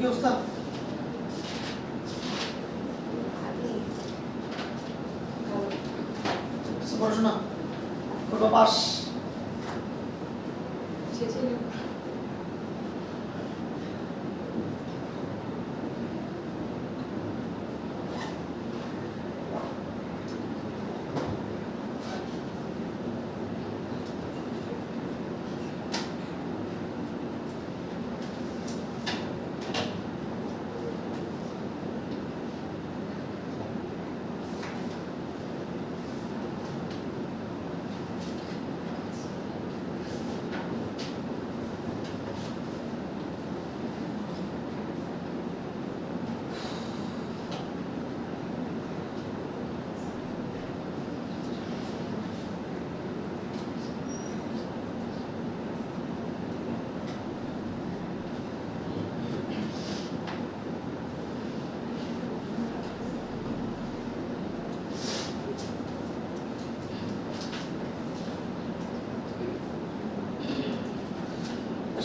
কি অবস্থা? পড়াশোনা করবা পাস?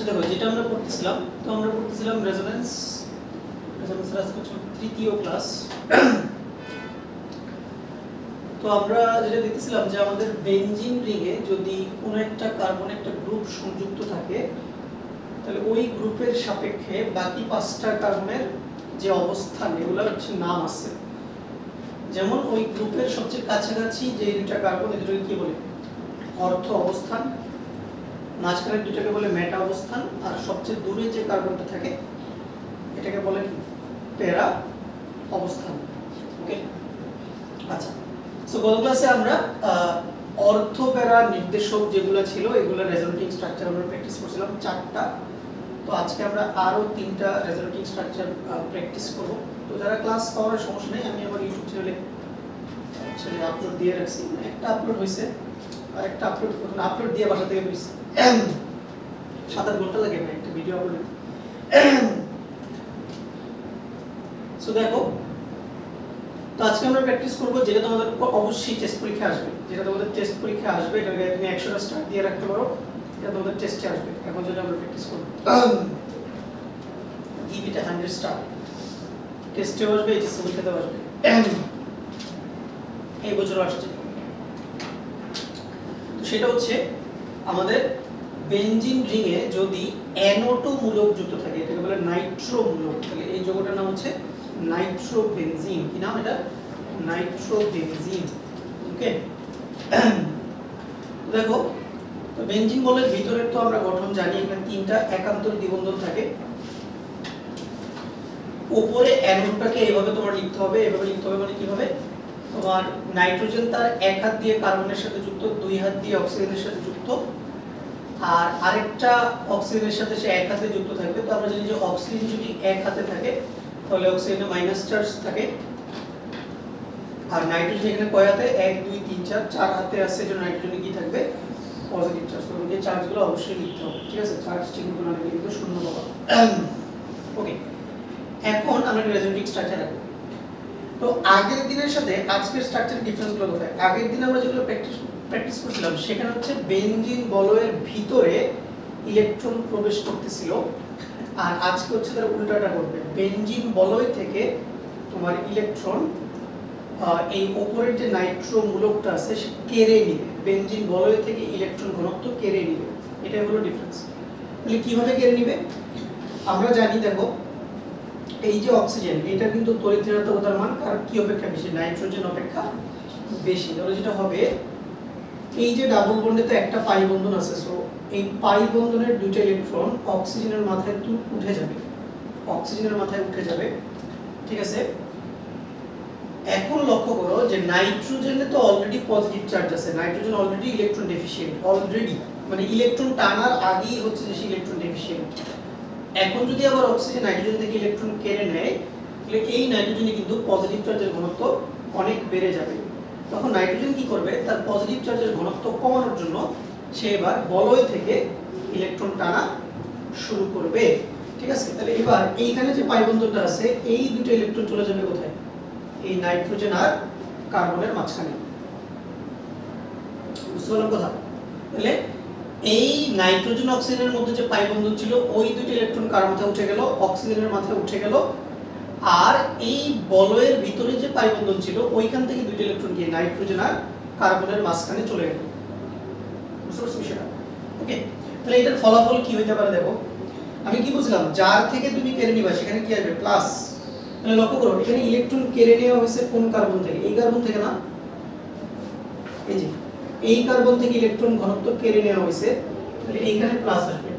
দেখো যেটা আমরা পড়তেছিলাম, তো আমরা পড়তেছিলাম রেজোনেন্স তৃতীয় ক্লাস। তো আমরা যেটা দেখতেছিলাম যে আমাদের বেনজিন রিংয়ে যদি কোনো একটা কার্বন একটা গ্রুপ সংযুক্ত থাকে, তাহলে ওই গ্রুপের সাপেক্ষে বাকি 5টা কার্বনের যে অবস্থান এগুলো হচ্ছে নাম আছে। যেমন ওই গ্রুপের সবচেয়ে কাছাকাছি যে দুইটা কার্বন, এগুলোকে কি বলে? অর্থ অবস্থান। মাঝখানের দুটাকে বলে মেটা অবস্থান, আর সবচেয়ে দূরে যে কার্বনটা থাকে এটাকে বলে প্যারা অবস্থান। ওকে, আচ্ছা। সো গত ক্লাসে আমরা অর্থ প্যারা নির্দেশক যেগুলো ছিল এগুলো রেজোনেটিং স্ট্রাকচার আমরা প্র্যাকটিস করছিলাম 4টা। তো আজকে আমরা আরো 3টা রেজোনেটিং স্ট্রাকচার প্র্যাকটিস করব। তো যারা ক্লাস পাওয়ার সমস্যা নেই, আমি আমার ইউটিউব চ্যানেলে আপলোড দিয়ে রাখছি। একটা আপলোড হয়েছে আর একটা আপলোড দিয়ে বাসা থেকে বেরিয়েছি। 7-8 ঘন্টা লাগে না একটা ভিডিও আপলোড। সো দেখো, তো আজকে আমরা প্র্যাকটিস করব যেটা তোমাদের অবশ্যই টেস্ট পরীক্ষা আসবে। যেটা তোমাদের টেস্ট পরীক্ষা আসবে এটাকে তুমি 100টা স্টার দিয়ে রাখতে পারো, এটা তোমাদের টেস্টে আসবে। এখন যেটা আমরা প্র্যাকটিস করব, গিভ ইট 100 স্টার। টেস্টে আসবে, এইচএসসি পরীক্ষাতে আসবে, এই বছর আসছে। তো সেটা হচ্ছে আমাদের বেনজিন রিংয়ে যদি NO2 মূলক যুক্ত থাকে, এটাকে বলে নাইট্রো মূলক। তাহলে এই যৌগটার নাম হচ্ছে নাইট্রোবেনজিন। কি নাম এটা? নাইট্রোবেনজিন। ওকে, দেখো, তো বেনজিন বলের ভিতরের তো আমরা গঠন জানি। এখানে 3টা একান্তর দ্বিবন্ধন থাকে। উপরে অ্যানোডটাকে এইভাবে তোমার লিখতে হবে। এভাবে লিখতে হবে মানে কিভাবে? তোমার নাইট্রোজেন তার এক হাত দিয়ে কার্বনের সাথে যুক্ত, 2 হাত দিয়ে অক্সিজেনের সাথে যুক্ত, আর আরেকটা অক্সিজেনের সাথে সে এক হাতে যুক্ত থাকবে। তো আমরা জানি যে অক্সিজেন যদি এক হাতে থাকে তাহলে অক্সিজেনে মাইনাস চার্জ থাকে, আর নাইট্রোজেন এখানে কয় হাতে? 1 2 3 4 4 হাতে আছে, এজন্য নাইট্রোজেনে কি থাকবে? Positive charge. তো এই চার্জগুলো অবশ্যই লিখতে হবে, ঠিক আছে? চার্জ ঠিক মতো না লিখলে কিন্তু শূন্য পাবো। ওকে, এখন আমরা রেজোনেটিং স্ট্রাকচার রাখবো। তো আগের দিনের সাথে আজকের স্ট্রাকচার ডিফারেন্সগুলো কোথায়? আগের দিন আমরা যেগুলো প্র্যাকটিস করছিলাম সেখানে হচ্ছে বেনজিন বলয়ের ভিতরে ইলেকট্রন প্রবেশ করতেছিল, আর আজকে হচ্ছে তার উল্টাটা করবে। বেনজিন বলয় থেকে তোমার ইলেকট্রন এই উপরের যে নাইট্রো মূলকটা আছে সে কেড়ে নিবে। বেনজিন বলয় থেকে ইলেকট্রন ঘনত্ব কেড়ে নিবে, এটাই হলো ডিফারেন্স। তাহলে কিভাবে কেড়ে নিবে? আমরা জানি, দেখো, এই যে অক্সিজেন, এটা কিন্তু তড়িৎ ঋণাত্মকতার মান কার কি অপেক্ষা বেশি? নাইট্রোজেন অপেক্ষা বেশি। তাহলে যেটা হবে, এই যে ডাবল বন্ডে তো একটা পাই বন্ধন আছে, সো এই পাই বন্ধনের দুইটা ইলেকট্রন অক্সিজেনের মাথায় উঠে যাবে, অক্সিজেনের মাথায় উঠে যাবে, ঠিক আছে? এখন লক্ষ্য করো যে নাইট্রোজেনে তো অলরেডি পজিটিভ চার্জ আছে, নাইট্রোজেন অলরেডি ইলেকট্রন ডেফিশিয়েন্ট, অলরেডি মানে ইলেকট্রন টানার আগেই হচ্ছে যে সে ইলেকট্রন ডেফিশিয়েন্ট। এখন যদি আবার অক্সিজেন নাইট্রোজেন থেকে ইলেকট্রন কেড়ে নেয়, তাহলে এই নাইট্রোজেনে কিন্তু পজিটিভ চার্জের ঘনত্ব অনেক বেড়ে যাবে। তখন নাইট্রোজেন কি করবে? তার পজিটিভ চার্জের ঘনত্ব কমানোর জন্য সে এবার বলয় থেকে ইলেকট্রন টানা শুরু করবে, ঠিক আছে? তাহলে এবার এইখানে যে পাই বন্ধনটা আছে, এই দুটো ইলেকট্রন চলে যাবে কোথায়? এই নাইট্রোজেন আর কার্বনের মাঝখানে। বুঝতে পারলাম কথা? তাহলে এই নাইট্রোজেন অক্সিজেনের মধ্যে যে পাই বন্ধন ছিল ওই দুটো ইলেকট্রন কার মাথায় উঠে গেল, অক্সিজেনের মাথায় উঠে গেল, আর এই বলয়ের ভিতরে যে পাই বন্ধন ছিল ওইখান থেকে দুটো ইলেকট্রন গিয়ে নাইট্রোজেন আর কার্বনের মাঝখানে চলে গেল। বুঝতে পারছো বিষয়টা? ওকে, তাহলে এটার ফলাফল কি হইতে পারে দেখো। আমি কি বুঝলাম, যার থেকে তুমি কেড়ে নিবা সেখানে কি আসবে প্লাস। তাহলে লক্ষ্য করো এখানে ইলেকট্রন কেড়ে নেওয়া হয়েছে কোন কার্বন থেকে, এই কার্বন থেকে না, এই যে এই কার্বন থেকে ইলেকট্রন ঘনত্ব কেড়ে নেওয়া হয়েছে, তাহলে এইখানে প্লাস আসবে,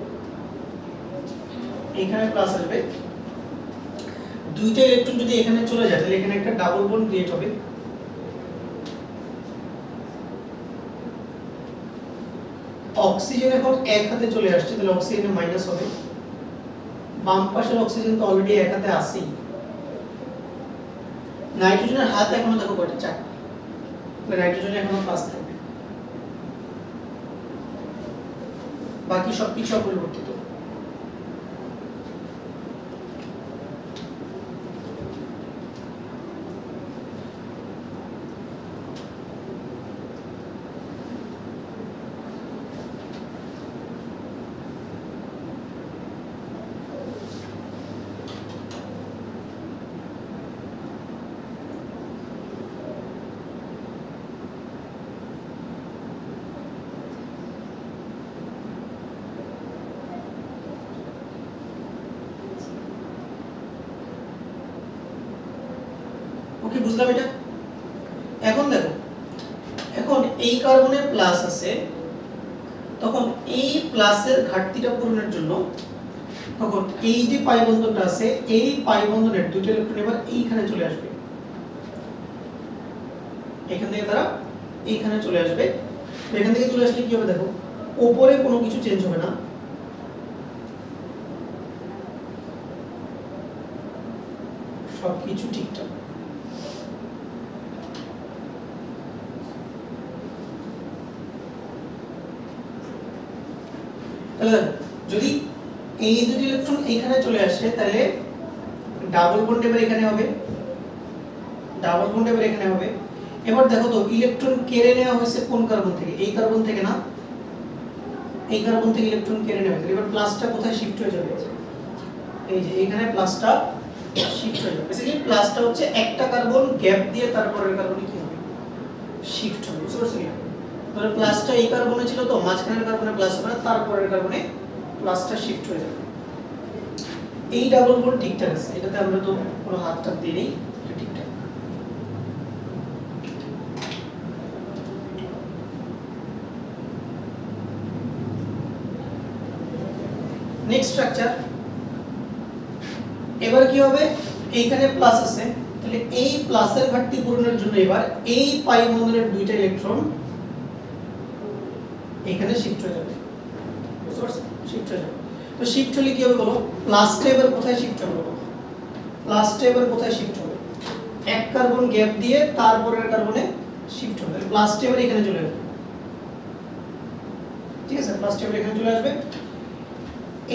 এইখানে প্লাস আসবে। দুইটা ইলেকট্রন যদি এখানে চলে যায় তাহলে এখানে একটা ডাবল বন্ড ক্রিয়েট হবে। অক্সিজেন এখন এক হাতে চলে আসছে, তাহলে অক্সিজেনের মাইনাস হবে। বাম পাশের অক্সিজেন তো অলরেডি এক হাতে আছেই। নাইট্রোজেনের হাত এখনো দেখো কয়টা, চারটা, তাহলে নাইট্রোজেন এখনো প্লাস থাকবে, বাকি সবকিছু অপরিবর্তিত। ওকে, বুঝলাম এটা। এখন দেখো, এখন এই কার্বনে প্লাস আছে, তখন এই প্লাসের ঘাটতিটা পূরণের জন্য তখন এই যে পাই বন্ধনটা আছে এই পাই বন্ধনের দুটো ইলেকট্রন এবার এইখানে চলে আসবে, এখান থেকে তারা এইখানে চলে আসবে। এখান থেকে চলে আসলে কি হবে দেখো, উপরে কোনো কিছু চেঞ্জ হবে না, সবকিছু ঠিকঠাক। তাহলে যদি এই দুটি ইলেকট্রন এখানে চলে আসে তাহলে ডাবল বন্ড এবার এখানে হবে, ডাবল বন্ড এবার এখানে হবে। এবার দেখো তো ইলেকট্রন কেড়ে নেওয়া হয়েছে কোন কার্বন থেকে, এই কার্বন থেকে না, এই কার্বন থেকে ইলেকট্রন কেড়ে নেওয়া হয়েছে। এবার প্লাসটা কোথায় শিফট হয়ে যাবে, এই যে এখানে প্লাসটা শিফট হয়ে যাবে। বেসিক্যালি প্লাসটা হচ্ছে একটা কার্বন গ্যাপ দিয়ে তারপরের কার্বনে কি হবে, শিফট হবে। বুঝতে পারছো কি? তাহলে প্লাসটা এই কার্বনে ছিল তো মাঝখানের কার্বনে প্লাস হবে না, তারপরের কার্বনে প্লাসটা শিফট হয়ে যাবে। এই ডাবল বন্ড ঠিকঠাক আছে, এটাতে আমরা তো কোনো হাত টাত দিই নেই, এটা ঠিকঠাক। নেক্সট স্ট্রাকচার, এবার কি হবে, এইখানে প্লাস আছে, তাহলে এই প্লাসের ঘাটতি পূরণের জন্য এবার এই পাই বন্ধনের দুইটা ইলেকট্রন এখানে শিফট হয়ে যাবে। বুঝতে পারছো? শিফট হয়ে যাবে। তো শিফট হলে কি হবে বলো, প্লাসটা এবার কোথায় শিফট হবে বলো, প্লাসটা এবার কোথায় শিফট হবে, এক কার্বন গ্যাপ দিয়ে তারপরের কার্বনে শিফট হবে। তাহলে প্লাসটা এবার এখানে চলে আসবে, ঠিক আছে, প্লাসটা এবার এখানে চলে আসবে।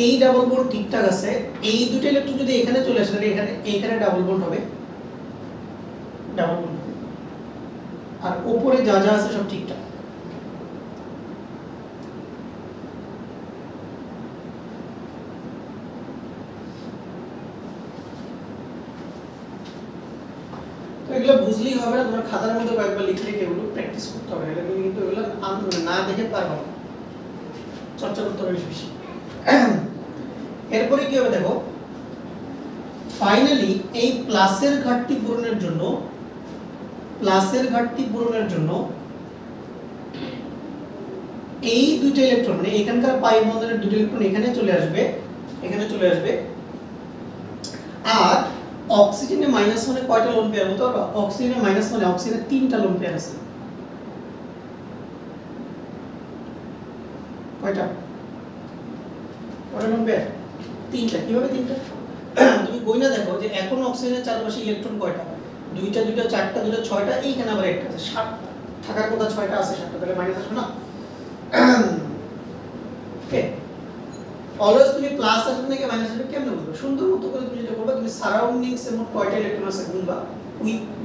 এই ডাবল বন্ড ঠিকঠাক আছে, এই দুটো ইলেকট্রন যদি এখানে চলে আসে তাহলে এখানে ডাবল বন্ড হবে, ডাবল বন্ড, আর উপরে যা যা আছে সব ঠিকঠাক। তো এগুলো বুঝলেই হবে না, তোমার খাতার মধ্যে কয়েকবার লিখে লিখে এগুলো প্র্যাকটিস করতে হবে, এগুলো কিন্তু এগুলো না দেখে পারবে না, চর্চা করতে হবে বেশি বেশি। এরপরে কি হবে দেখো, ফাইনালি এই প্লাসের ঘাটতি পূরণের জন্য, প্লাসের ঘাটতি পূরণের জন্য এই দুটো ইলেকট্রন মানে এখানকার পাই বন্ধনের দুটো ইলেকট্রন এখানে চলে আসবে, এখানে চলে আসবে। আর অক্সিজেনে মাইনাস মানে কয়টা লোন পেয়ার বলতে পারবা, অক্সিজেনে মাইনাস মানে অক্সিজেনে 3টা লোন পেয়ার আছে, কয়টা, কয়টা লোন পেয়ার, 3টা। কিভাবে 3টা, তুমি গইনা দেখো যে এখন অক্সিজেনের চারপাশে ইলেকট্রন কয়টা, 2টা 2টা 4টা 2টা 6টা, এইখানে আবার একটা আছে, 7টা থাকার কথা, 6টা আছে, 7টা, তাহলে মাইনাস আসবে না। ওকে, অলওয়েজ তুমি প্লাস আসবে নাকি মাইনাস আসবে কেমনে বুঝবে, সুন্দর মতো করে তুমি যেটা করবে, তুমি সারাউন্ডিংস এর মোট কয়টা ইলেকট্রন আছে গুনবা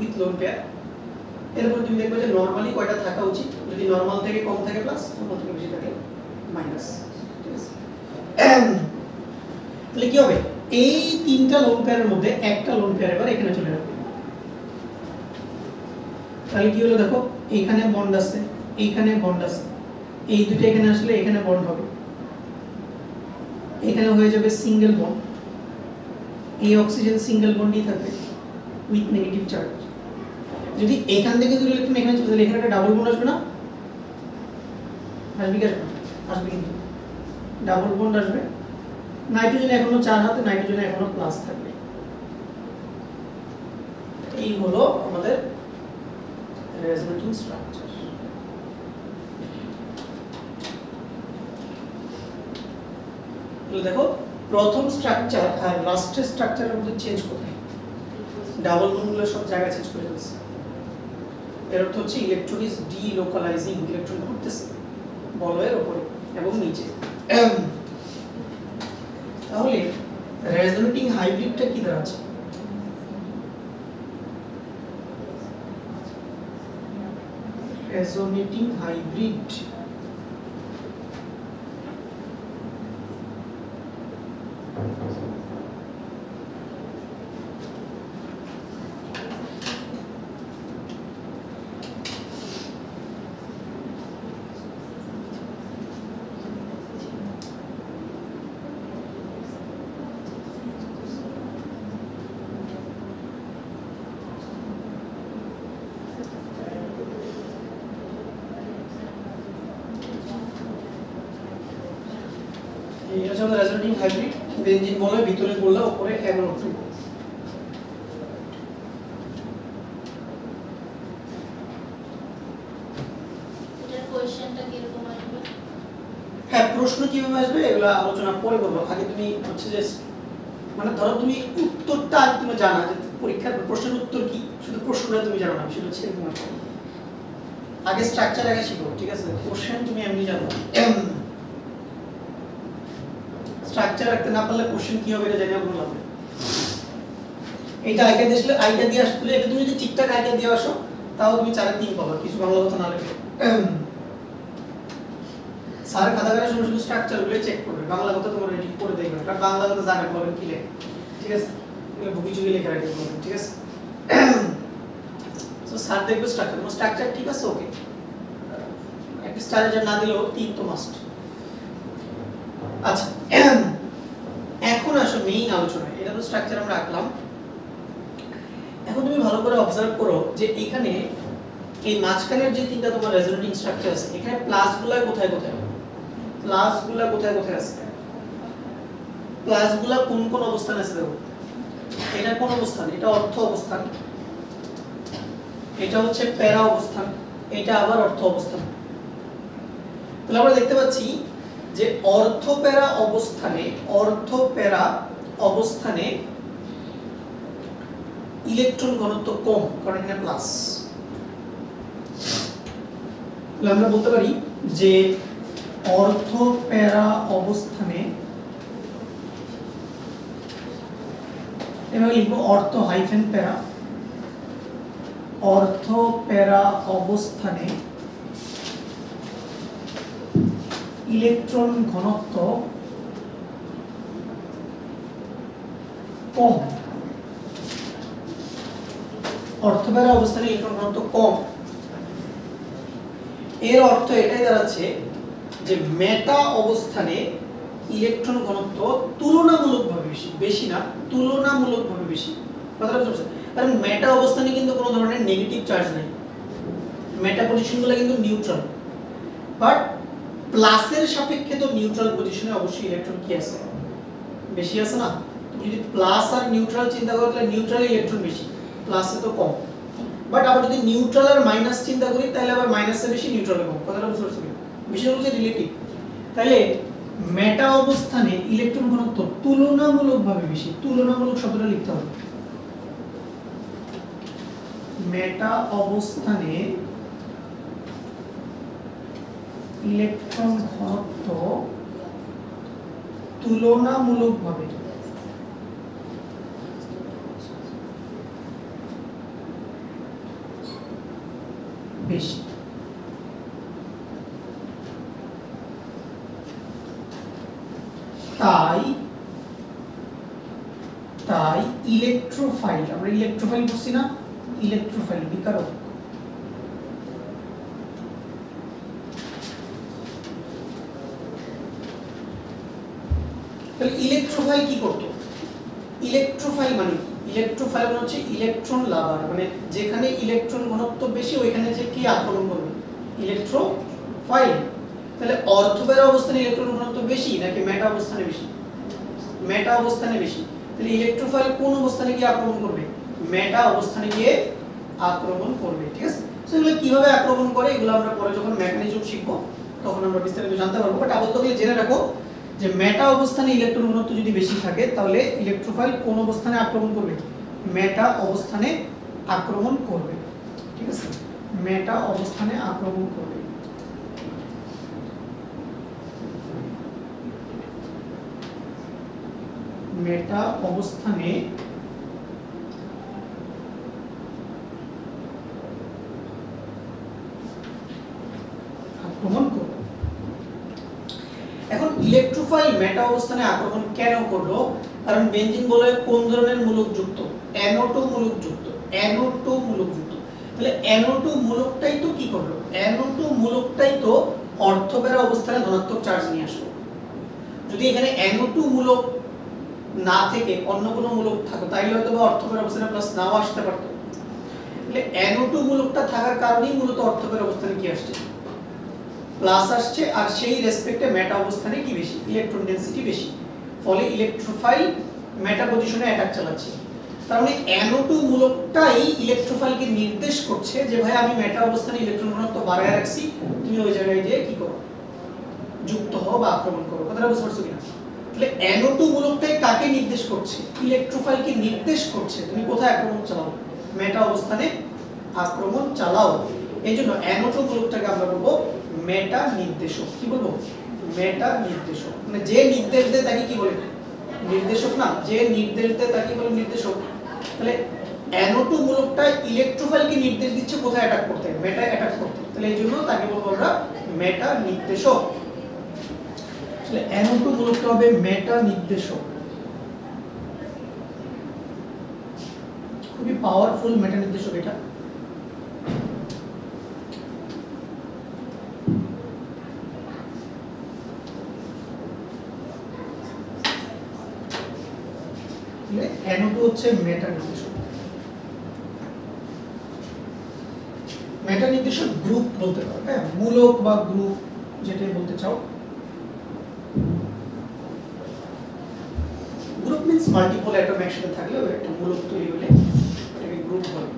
উইথ লোন পেয়ার। এরপর তুমি দেখবে যে নরমালি কয়টা থাকা উচিত, যদি নরমাল থেকে কম থাকে প্লাস, নরমাল থেকে বেশি থাকে মাইনাস, ঠিক আছে? তাহলে কি হবে, এই তিনটা লোন পেয়ারের মধ্যে একটা লোন পেয়ার এবার এখানে চলে যাবে। তাহলে কি হলো দেখো, এইখানে বন্ড আছে, এইখানে বন্ড আছে, এই দুটো এখানে আসলে এখানে বন্ড হবে, এখানে হয়ে যাবে সিঙ্গেল বন্ড, এই অক্সিজেন সিঙ্গেল বন্ডই থাকবে উইথ নেগেটিভ চার্জ। যদি এখান থেকে দুটো ইলেকট্রন এখানে চলে যায়, এখানে একটা ডাবল বন্ড আসবে না? আসবে কি আসবে? আসবে, কিন্তু ডাবল বন্ড আসবে। নাইট্রোজেন এখনো 4 হাতে, নাইট্রোজেন এখনো প্লাস থাকবে। এই হলো আমাদের রেজোনেটিং স্ট্রাকচার। দেখো প্রথম স্ট্রাকচার আর লাস্টের স্ট্রাকচারের মধ্যে চেঞ্জ কোথায়? ডাবল বন্ডগুলো সব জায়গা চেঞ্জ করে ফেলছে। এর অর্থ হচ্ছে ইলেকট্রন ইজ ডিলোকালাইজিং, ইলেকট্রন ঘুরতেছে বলয়ের উপরে এবং নিচে। তাহলে রেজোনেটিং হাইব্রিডটা কি দাঁড়াচ্ছে? রেজোনেটিং হাইব্রিড এটা হচ্ছে আমাদের রেজোনেটিং হাইব্রিড। বেনজিন বলে ভিতরে বললা, উপরে NO2। এটার কোশ্চেনটা কি রকম আসবে? হ্যাঁ, প্রশ্ন কিভাবে আসবে এগুলো আলোচনা পরে করব। আগে তুমি হচ্ছে যে মানে ধরো তুমি উত্তরটা আগে তুমি জানা, যে পরীক্ষার প্রশ্নের উত্তর কি, শুধু প্রশ্নটা তুমি জানো না, সেটা হচ্ছে তোমার আগে স্ট্রাকচার আগে শিখো, ঠিক আছে? কোশ্চেন তুমি এমনি জানো, স্ট্রাকচার রাখতে না পারলে কোশ্চেন কি হবে এটা জানা কোনো লাভ নেই। এইটা আইডিয়া দিয়েছিলে, আইডিয়া দিয়ে আসলে এটা তুমি যদি ঠিকঠাক আইডিয়া দিয়ে আসো তাও তুমি 4 3 পাবা, কিছু বাংলা কথা না লিখে। স্যার খাতাকারে শুধু শুধু স্ট্রাকচারগুলো চেক করবে, বাংলা কথা তোমরা রেডি করে দেবে, কারণ বাংলা কথা জানা প্রবলেম কি লেখে, ঠিক আছে? এগুলো বুকি চুকি লেখা রাখতে হবে, ঠিক আছে? সো স্যার দেখবে স্ট্রাকচার, তোমার স্ট্রাকচার ঠিক আছে, ওকে। একটা স্ট্রাকচার না দিলেও 3 তো মাস্ট। আচ্ছা, এখন আসো মেইন আলোচনায়। এটা তো স্ট্রাকচার আমরা রাখলাম। এখন তুমি ভালো করে অবজার্ভ করো যে এখানে এই মাঝখানের যে তিনটা তোমার রেজোনেটিং স্ট্রাকচার আছে, এখানে প্লাসগুলা কোথায় কোথায়? প্লাসগুলা কোথায় কোথায় আছে? প্লাসগুলা কোন কোন অবস্থানে আছে দেখো। এটা কোন অবস্থান? এটা অর্থ অবস্থান, এটা হচ্ছে প্যারা অবস্থান, এটা আবার অর্থ অবস্থান। তাহলে আমরা দেখতে পাচ্ছি যে অর্থ প্যারা অবস্থানে ইলেকট্রন ঘনত্ব কম, কারণ এখানে প্লাস। তাহলে আমরা বলতে পারি যে অর্থ প্যারা অবস্থানে, এভাবে লিখবো অর্থ হাইফেন প্যারা, অর্থ প্যারা অবস্থানে ইলেকট্রন ঘনত্ব কম। অর্থ প্যারা অবস্থানে ইলেকট্রন ঘনত্ব কম, এর অর্থ এটাই দাঁড়াচ্ছে যে মেটা অবস্থানে ইলেকট্রন ঘনত্ব তুলনামূলকভাবে বেশি, বেশি না, তুলনামূলকভাবে বেশি। কথাটা বুঝতে পারছেন? কারণ মেটা অবস্থানে কিন্তু কোনো ধরনের নেগেটিভ চার্জ নাই, মেটা পজিশনগুলো কিন্তু নিউট্রাল। বাট প্লাসের সাপেক্ষে তো নিউট্রাল পজিশনে অবশ্যই ইলেকট্রন কি আছে, বেশি আছে না? তুমি যদি প্লাস আর নিউট্রাল চিন্তা করো তাহলে নিউট্রালে ইলেকট্রন বেশি, প্লাসে তো কম। বাট আবার যদি নিউট্রাল আর মাইনাস চিন্তা করি তাহলে আবার মাইনাসে বেশি, নিউট্রালে কম। কথাটা বুঝতে পারছেন? বিষয়টা হচ্ছে রিলেটিভ। তাহলে মেটা অবস্থানে ইলেকট্রন ঘনত্ব তুলনামূলকভাবে বেশি, তুলনামূলক শব্দটা লিখতে হবে। মেটা অবস্থানে ইলেকট্রন ঘনত্ব তুলনামূলকভাবে বেশি। তাই ইলেকট্রোফাইল, আমরা ইলেকট্রোফাইল বলছি না, ইলেকট্রোফাইল বিকারক। তাহলে ইলেকট্রোফাইল কি করতো? ইলেকট্রোফাইল মানে ইলেকট্রোফাইল মানে হচ্ছে ইলেকট্রন লাভার, মানে যেখানে ইলেকট্রন ঘনত্ব বেশি ওইখানে যে কি আক্রমণ করবে? ইলেকট্রোফাইল। তাহলে অর্থবের অবস্থানে ইলেকট্রন ঘনত্ব বেশি নাকি মেটা অবস্থানে বেশি? মেটা অবস্থানে বেশি। তাহলে ইলেকট্রোফাইল কোন অবস্থানে গিয়ে আক্রমণ করবে? মেটা অবস্থানে গিয়ে আক্রমণ করবে। ঠিক আছে, সো এগুলো কিভাবে আক্রমণ করে এগুলো আমরা পরে যখন মেকানিজম শিখব তখন আমরা বিস্তারিত জানতে পারবো। বাট আপাতত জেনে রাখো যে মেটা অবস্থানে ইলেকট্রন ঘনত্ব যদি বেশি থাকে তাহলে ইলেকট্রোফাইল কোন অবস্থানে আক্রমণ করবে? মেটা অবস্থানে আক্রমণ করবে। ঠিক আছে, মেটা অবস্থানে আক্রমণ করবে। মেটা অবস্থানে আক্রমণ করবে। এখন ইলেকট্রোফাইল মেটা অবস্থানে আক্রমণ কেন করলো? কারণ বেনজিন বলে কোন ধরনের মূলক যুক্ত? NO2 মূলক যুক্ত। NO2 মূলক যুক্ত। তাহলে NO2 মূলকটাই তো কি করলো? NO2 মূলকটাই তো অর্থবেরা অবস্থানে ধনাত্মক চার্জ নিয়ে আসলো। যদি এখানে NO2 মূলক না থেকে অন্য কোনো মূলক থাকতো তাইলে হয়তো অর্থবের অবস্থানে প্লাস নাও আসতে পারতো। তাহলে NO2 মূলকটা থাকার কারণেই মূলত অর্থবের অবস্থানে কি আসছে? প্লাস আসছে। আর সেই রেসপেক্টে মেটা অবস্থানে কি বেশি? ইলেকট্রন ডেনসিটি বেশি। ফলে ইলেকট্রোফাইল মেটা পজিশনে অ্যাটাক চালাচ্ছে। তার মানে NO2 মূলকটাই ইলেকট্রোফাইলকে নির্দেশ করছে যে ভাই আমি মেটা অবস্থানে ইলেকট্রন ঘনত্ব বাড়ায় রাখছি, তুমি ওই জায়গায় গিয়ে কি করো? যুক্ত হও বা আক্রমণ করো। কথাটা বুঝতে পারছো কিনা? তাহলে NO2 মূলকটাই কাকে নির্দেশ করছে? ইলেকট্রোফাইলকে নির্দেশ করছে তুমি কোথায় আক্রমণ চালাও? মেটা অবস্থানে আক্রমণ চালাও। এইজন্য NO2 মূলকটাকে আমরা বলবো মেটা নির্দেশক। কি বলবো? মেটা নির্দেশক। মানে যে নির্দেশ দেয় তাকে কি বলে? নির্দেশক না? যে নির্দেশ দেয় তাকে বলে নির্দেশক। তাহলে NO2 মূলকটা ইলেকট্রোফাইলকে নির্দেশ দিচ্ছে কোথায় অ্যাটাক করতে? মেটা অ্যাটাক করতে। তাহলে এইজন্য তাকে বলবো আমরা মেটা নির্দেশক। তাহলে NO2 মূলকটা হবে মেটা নির্দেশক। খুবই পাওয়ারফুল মেটা নির্দেশক এটা। NO2 হচ্ছে মেটা নির্দেশক। মেটা নির্দেশক গ্রুপ বলতে পারো, হ্যাঁ, মূলক বা গ্রুপ যেটাই বলতে চাও। গ্রুপ মিন্স মাল্টিপল অ্যাটম একসাথে থাকলে ওই একটা মূলক তৈরি হলে এটাকে গ্রুপ বলে।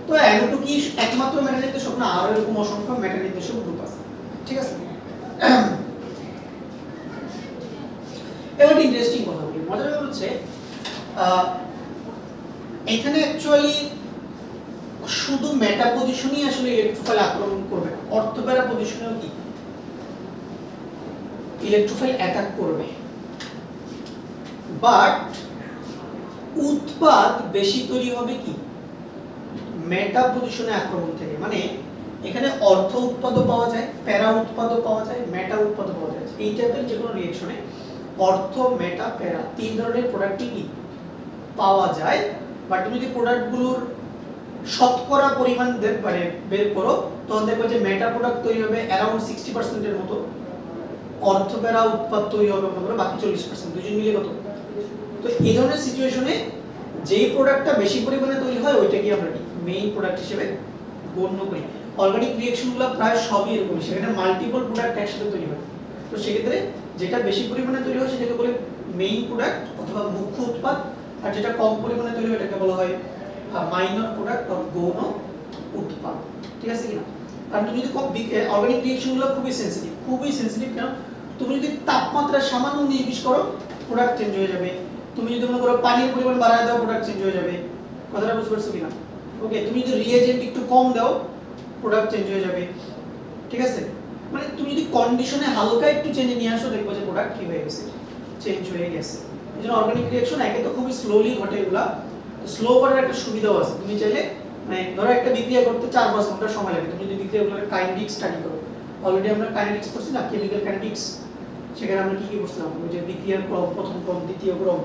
তো NO2 কি একমাত্র মেটা নির্দেশক না? আরো এরকম অসংখ্য মেটা নির্দেশক গ্রুপ আছে। ঠিক আছে, এবার ইন্টারেস্টিং কথা বলি। মজার ব্যাপার হচ্ছে এখানে অ্যাকচুয়ালি শুধু মেটা পজিশনই আসলে ইলেকট্রোফাইল আক্রমণ করবে না, অর্থোপ্যারা পজিশনেও কি ইলেকট্রোফাইল অ্যাটাক করবে। বাট উৎপাদ বেশি তৈরি হবে কি মেটা পজিশনে আক্রমণ থেকে। মানে এখানে অর্থ উৎপাদও পাওয়া যায়, প্যারা উৎপাদও পাওয়া যায়, মেটা উৎপাদও পাওয়া যায়। এই টাইপের যে কোনো রিঅ্যাকশনে অর্থ, মেটা, প্যারা তিন ধরনের প্রোডাক্টই কি পাওয়া যায়। বাট তুমি যদি প্রোডাক্টগুলোর শতকরা পরিমাণ মানে বের করো তখন দেখবে যে মেটা প্রোডাক্ট তৈরি হবে অ্যারাউন্ড 60% এর মতো, অর্থ প্যারা উৎপাদ তৈরি হবে মনে করো বাকি 40%, দুজন মিলে কত। তো এই ধরনের সিচুয়েশনে যেই প্রোডাক্টটা বেশি পরিমাণে তৈরি হয় ওইটাকে আমরা কি মেইন প্রোডাক্ট হিসেবে গণ্য করি। অর্গানিক রিঅ্যাকশনগুলো প্রায় সবই এরকম, সেখানে মাল্টিপল প্রোডাক্ট একসাথে তৈরি হয়। তো সেক্ষেত্রে যেটা বেশি পরিমাণে তৈরি হয় সেটাকে বলে মেইন প্রোডাক্ট অথবা মুখ্য উৎপাদ, আর যেটা কম পরিমাণে তৈরি হয় এটাকে বলা হয় মাইনর প্রোডাক্ট বা গৌণ উৎপাদ। ঠিক আছে কিনা? কারণ তুমি যদি অর্গানিক রিঅ্যাকশনগুলো খুবই সেনসিটিভ। কেন? তুমি যদি তাপমাত্রা সামান্য 19-20 করো প্রোডাক্ট চেঞ্জ হয়ে যাবে। তুমি যদি মনে করো পানির পরিমাণ বাড়ায় দাও প্রোডাক্ট চেঞ্জ হয়ে যাবে। কথাটা বুঝতে পারছো কিনা? ওকে, তুমি যদি রিএজেন্ট একটু কম দাও প্রোডাক্ট চেঞ্জ হয়ে যাবে। ঠিক আছে, মানে তুমি যদি কন্ডিশনে হালকা একটু চেঞ্জ নিয়ে আসো দেখবে যে প্রোডাক্ট কি হয়ে গেছে, চেঞ্জ হয়ে গেছে। এজন্য অর্গানিক রিঅ্যাকশন একে তো খুবই স্লোলি ঘটে, এগুলা স্লো করার একটা সুবিধাও আছে। তুমি চাইলে মানে ধরো একটা বিক্রিয়া করতে 4-5 ঘন্টা সময় লাগে, তুমি যদি বিক্রিয়াগুলোর কাইনেটিক স্টাডি করো অলরেডি আমরা কাইনেটিক্স পড়ছি না, কেমিক্যাল কাইনেটিক্স। সেখানে আমরা কি কি পড়ছিলাম, ওই যে বিক্রিয়ার ক্রম, প্রথম ক্রম, দ্বিতীয় ক্রম,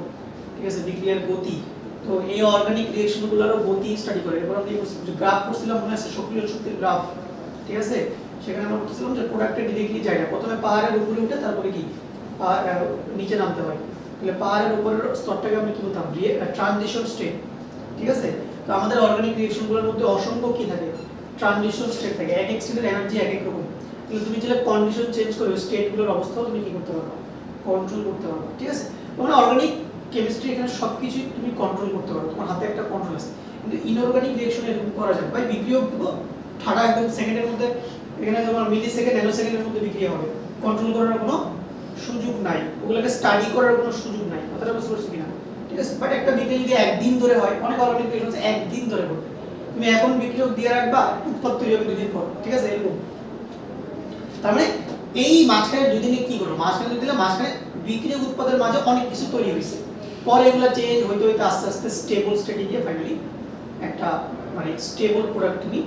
ঠিক আছে, বিক্রিয়ার গতি। তো এই অর্গানিক রিঅ্যাকশনগুলোরও গতি স্টাডি করে। এরপর আমরা যে গ্রাফ পড়ছিলাম মনে আছে, সক্রিয় শক্তির গ্রাফ, ঠিক আছে। সেখানে আমরা বলছিলাম যে প্রোডাক্টে ডিরেক্টলি যায় না, প্রথমে পাহাড়ের উপরে উঠে তারপরে কি নিচে নামতে হয়। তাহলে পাহাড়ের উপরের স্তরটাকে আমরা কি বলতাম, ট্রানজিশন স্টেট, ঠিক আছে। তো আমাদের অর্গানিক রিঅ্যাকশনগুলোর মধ্যে অসংখ্য কি থাকে, ট্রানজিশন স্টেট থাকে। এক এক স্টেটের এনার্জি এক এক রকম। তাহলে তুমি যেটা কন্ডিশন চেঞ্জ করবে, স্টেটগুলোর অবস্থাও তুমি কি করতে পারবে, কন্ট্রোল করতে পারবে, ঠিক আছে। তোমরা অর্গানিক কেমিস্ট্রি এখানে সবকিছু তুমি কন্ট্রোল করতে পারো, তোমার হাতে একটা কন্ট্রোল আছে। কিন্তু ইনঅর্গানিক রিঅ্যাকশন এরকম করা যায় ভাই, বিক্রিয়ক দিব ঠাডা একদম সেকেন্ডের মধ্যে, এখানে তোমার মিলি সেকেন্ড, ন্যানো সেকেন্ডের মধ্যে বিক্রিয়া হবে, কন্ট্রোল করার কোনো সুযোগ নাই, ওগুলোকে স্টাডি করার কোনো সুযোগ নাই। কথাটা বুঝতে পারছো কিনা, ঠিক আছে। বাট একটা বিক্রিয়া যদি একদিন ধরে হয়, অনেক অর্গানিক রিঅ্যাকশন আছে একদিন ধরে করবে, তুমি এখন বিক্রিয়ক দিয়ে রাখবা, উৎপাদ তৈরি হবে 2 দিন পর, ঠিক আছে, এরকম। তার মানে এই মাঝখানে 2 দিনে কি করো, মাঝখানে দিলে মাঝখানে বিক্রিয়ক উৎপাদের মাঝে অনেক কিছু তৈরি হয়েছে, পরে এগুলো চেঞ্জ হইতে হইতে আস্তে আস্তে স্টেবল স্টেটে গিয়ে ফাইনালি একটা মানে স্টেবল প্রোডাক্ট তুমি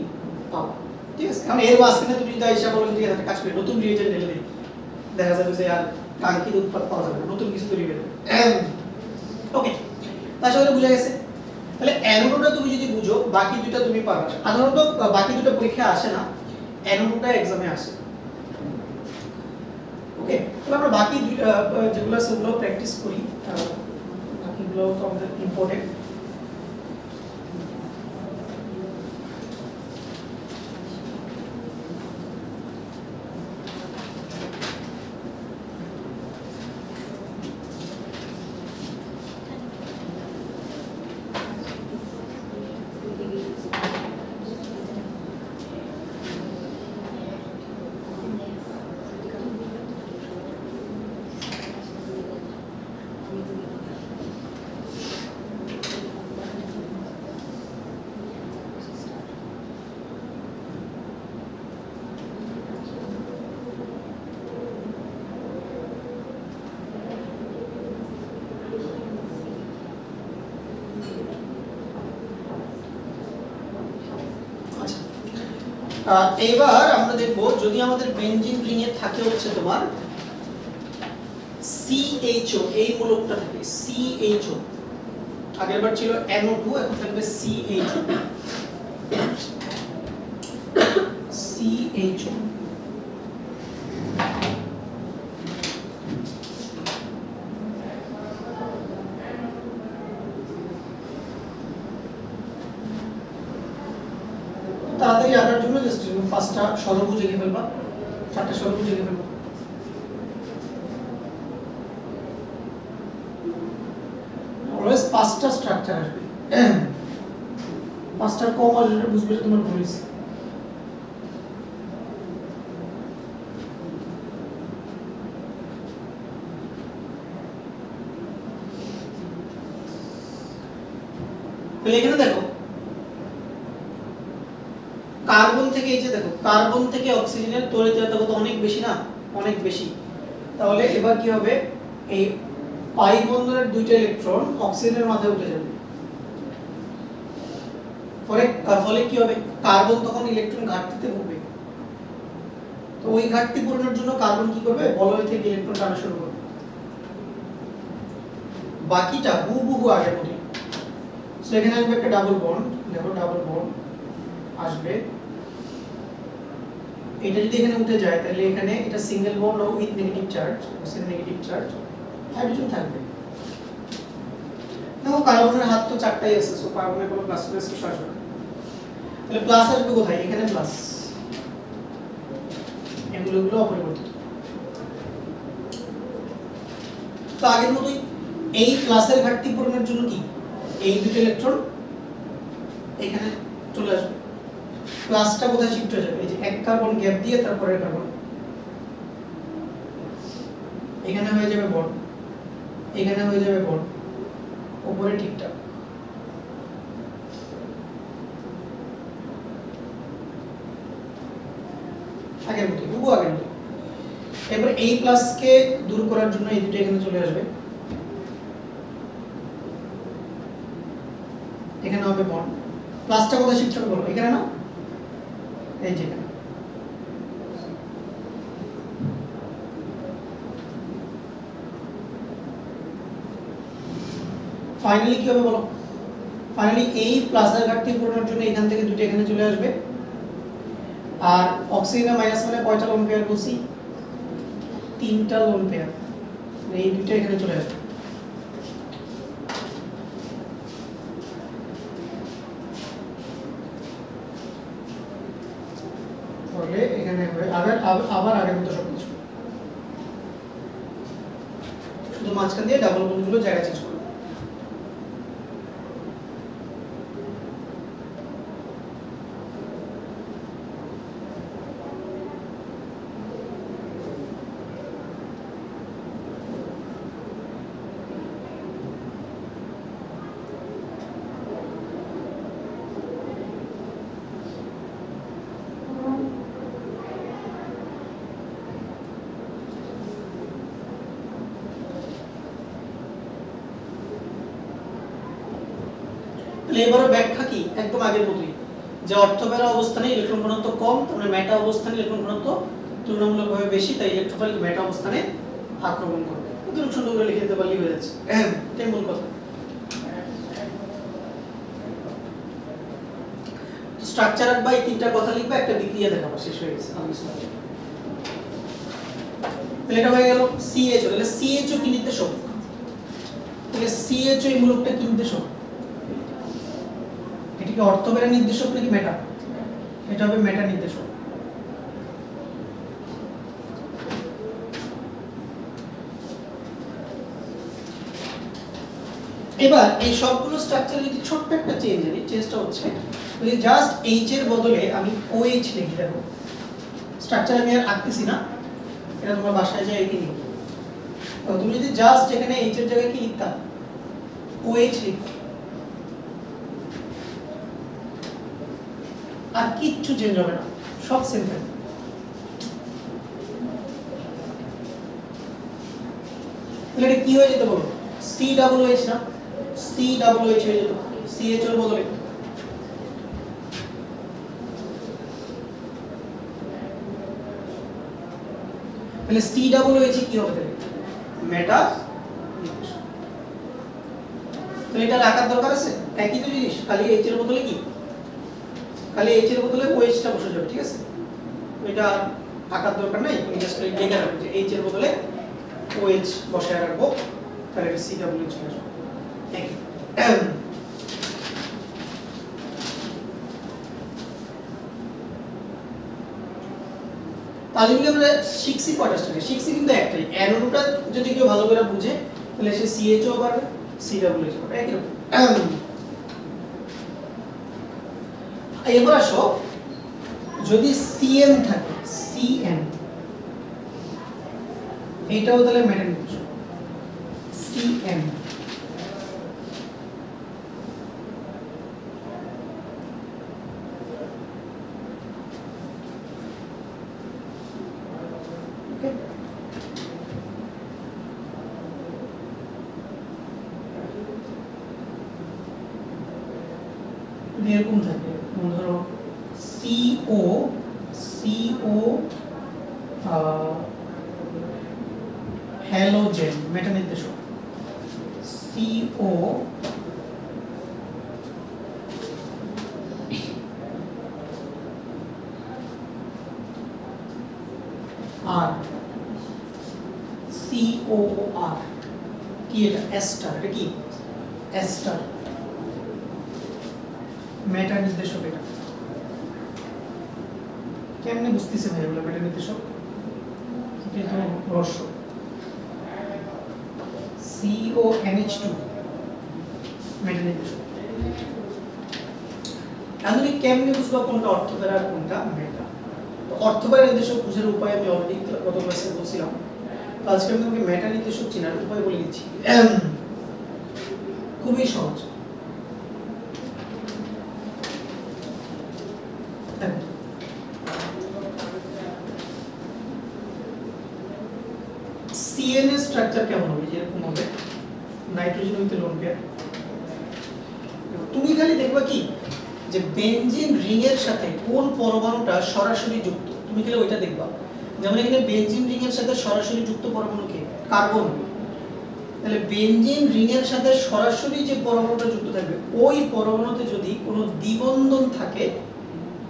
পাও, ঠিক আছে। এখন এর মাঝখানে তুমি যদি হিসাব বলো, যদি একটা কাজ করে নতুন রিয়েজেন্ট ঢেলে দিই, দেখা যাবে যে আর কাঙ্ক্ষিত উৎপাদ পাওয়া যাবে না, নতুন কিছু তৈরি হয়ে যাবে। ওকে, তার সাথে বুঝে গেছে। তাহলে অ্যানোডটা তুমি যদি বুঝো, বাকি দুটো তুমি পারবে। সাধারণত বাকি দুটো পরীক্ষায় আসে না, অ্যানোডটা এক্সামে আসে। ওকে, তাহলে আমরা বাকি যেগুলো আছে ওগুলো প্র্যাকটিস করি, বাকিগুলো তো আমাদের ইম্পর্টেন্ট। এবার আমরা দেখব, যদি আমাদের বেনজিন রিং এ থাকে হচ্ছে তোমার CHO, এই মূলকটা থাকে CHO, আগেরবার ছিল NO2, এখন থাকবে CHO। CHO তাড়াতাড়ি আঁকার জন্য জাস্ট 5টা ষড়ভুজ এঁকে ফেলবা, 4টা ষড়ভুজ এঁকে ফেলবা। অলওয়েজ 5টা স্ট্রাকচার আসবে, 5টার কম আসলে বুঝবে যে তোমার ভুল হয়েছে। এখানে দেখো কার্বন থেকে, এই যে দেখো কার্বন থেকে অক্সিজেনের তড়িৎদ্বৈত কত অনেক বেশি না, অনেক বেশি। তাহলে এবার কি হবে, এই পাই বন্ধনের 2টা ইলেকট্রন অক্সিজেনের মাথায় উঠে যাবে, ফলে কি হবে, কার্বন তখন ইলেকট্রন ঘাটতিতে ভুগবে। তো ওই ঘাটতি পূরণের জন্য কার্বন কি করবে, বলয় থেকে ইলেকট্রন টানা শুরু করবে। বাকিটা হুবহু আগের মতই। সো এখানে আসবে একটা ডাবল বন্ড, দেখো ডাবল বন্ড আসবে। এটা যদি এখানে উঠে যায় তাহলে এখানে এটা single bond with negative charge, negative charge, hydrogen থাকবে। দেখো কার্বনের হাত তো 4টাই আছে, সো কার্বনের কোনো প্লাস প্লাস কিছু আসবে না। তাহলে প্লাস আসবে কোথায়, এখানে প্লাস, এগুলো অপরিবর্তিত। তো আগের মতই এই প্লাসের ঘাটতি পূরণের জন্য কি, এই 2টা ইলেকট্রন এখানে চলে আসবে, প্লাসটা কোথায় শিফট হয়ে যাবে, এই যে এক কার্বন গ্যাপ দিয়ে তারপরে কার্বন এখানে হয়ে যাবে বন্ড, এখানে হয়ে যাবে বন্ড, উপরে ঠিকঠাক। আগের মতই, হুবহু আগের মতই। এবার এই প্লাসকে দূর করার জন্য এই 2টা এখানে চলে আসবে, এখানে হবে বন্ড। প্লাসটা কোথায় শিফট হবে বলো, এখানে না, এই যে এখানে। ফাইনালি কি হবে বলো? ফাইনালি এই প্লাসের ঘাটতি পূরণের জন্য এখান থেকে দুটো এখানে চলে আসবে, আর অক্সিজেন মাইনাস মানে কয়টা লোন পেয়ার বলছি? 3টা লোন পেয়ার, এই দুটো এখানে চলে আসবে। তাহলে এখানে আবার আগের মতো সবকিছু, শুধু মাঝখান দিয়ে ডাবল বন্ডগুলো জায়গা চেঞ্জ করবে। এবারে ব্যাখ্যা কি? একদম আগের মতোই, যে অর্থবেরা অবস্থানে ইলেকট্রন ঘনত্ব কম, তাহলে মেটা অবস্থানে ইলেকট্রন ঘনত্ব তুলনামূলকভাবে বেশি, তাই ইলেকট্রোফাইল মেটা অবস্থানে আক্রমণ করবে। কিন্তু সুন্দর করে লিখে দিতে পারলেই হয়ে যাচ্ছে, এটাই মূল কথা। তো স্ট্রাকচার বা এই 3টা কথা লিখবা, একটা বিক্রিয়া দেখাবো, শেষ হয়ে গেছে। তাহলে এটা হয়ে গেল CHO। তাহলে CHO কি নির্দেশক? তাহলে CHO এই মূলকটা কি নির্দেশক? এটা কি অর্থবেরা নির্দেশক নাকি মেটা? এটা হবে মেটা নির্দেশক। এবার এই সবগুলো স্ট্রাকচারে যদি ছোট্ট একটা চেঞ্জ আনি, চেঞ্জটা হচ্ছে যদি জাস্ট H এর বদলে আমি OH লিখে দেব। স্ট্রাকচার আমি আর আঁকতেছি না, এটা তোমরা বাসায় যাই এঁকে নিও। তো তুমি যদি জাস্ট এখানে H এর জায়গায় কি লিখতা? OH লিখতা, আর কিচ্ছু চেঞ্জ হবে না, সব সেম থাকবে। তাহলে এটা কি হয়ে যেত বলো? COOH না, COOH হয়ে যেত CHO এর বদলে। তাহলে COOH কি হবে? মেটা নির্দেশক। তাহলে এটা রাখার দরকার আছে? একই তো জিনিস, খালি H এর বদলে কি? খালি H এর বদলে OH টা বসে যাবে, ঠিক আছে? এটা আঁকার দরকার নাই, তুমি জাস্ট লিখে রাখো যে H এর বদলে OH বসায় রাখবো, তাহলে এটা COOH চলে আসবে। তাহলে কি আমরা শিখছি কয়টা স্টেজ? শিখছি কিন্তু একটাই, অ্যারোটা যদি কেউ ভালো করে বুঝে তাহলে সে CHO পারবে, COOH পারবে, একই রকম। এবার আসো, যদি CN থাকে, CN এইটাও তাহলে মেটা নির্দেশক। CN ওকে। এরকম থাকে, ধরো CO হ্যালোজেন মেটা নির্দেশক। CO আর COOR কি? এটা এস্টার। এটা কি? এস্টার মেটা নির্দেশক। এটা কেমনে বুঝতেছে ভাই এগুলো মেটা নির্দেশক? এটা তো রহস্য। CONH2 মেটা নির্দেশক। আমি কেমনে বুঝবো কোনটা অর্থবেরা আর কোনটা মেটা? তো অর্থবেরা নির্দেশক বুঝার উপায় আমি অলরেডি গত ক্লাসে বলছিলাম, তো আজকে আমি তোমাকে মেটা নির্দেশক চেনার উপায় বলে দিচ্ছি। খুবই সহজ। CN এর স্ট্রাকচার কেমন হবে? যেরকম হবে নাইট্রোজেন উইথ লোন পেয়ার। তুমি খালি দেখবা কি যে বেনজিন রিং এর সাথে কোন পরমাণুটা সরাসরি যুক্ত, তুমি খালি ওইটা দেখবা। যেমন এখানে বেনজিন রিং এর সাথে সরাসরি যুক্ত পরমাণু কে? কার্বন। তাহলে বেনজিন রিংয়ের সাথে সরাসরি যে পরমাণুটা যুক্ত থাকবে ওই পরমাণুতে যদি কোনো দ্বিবন্ধন থাকে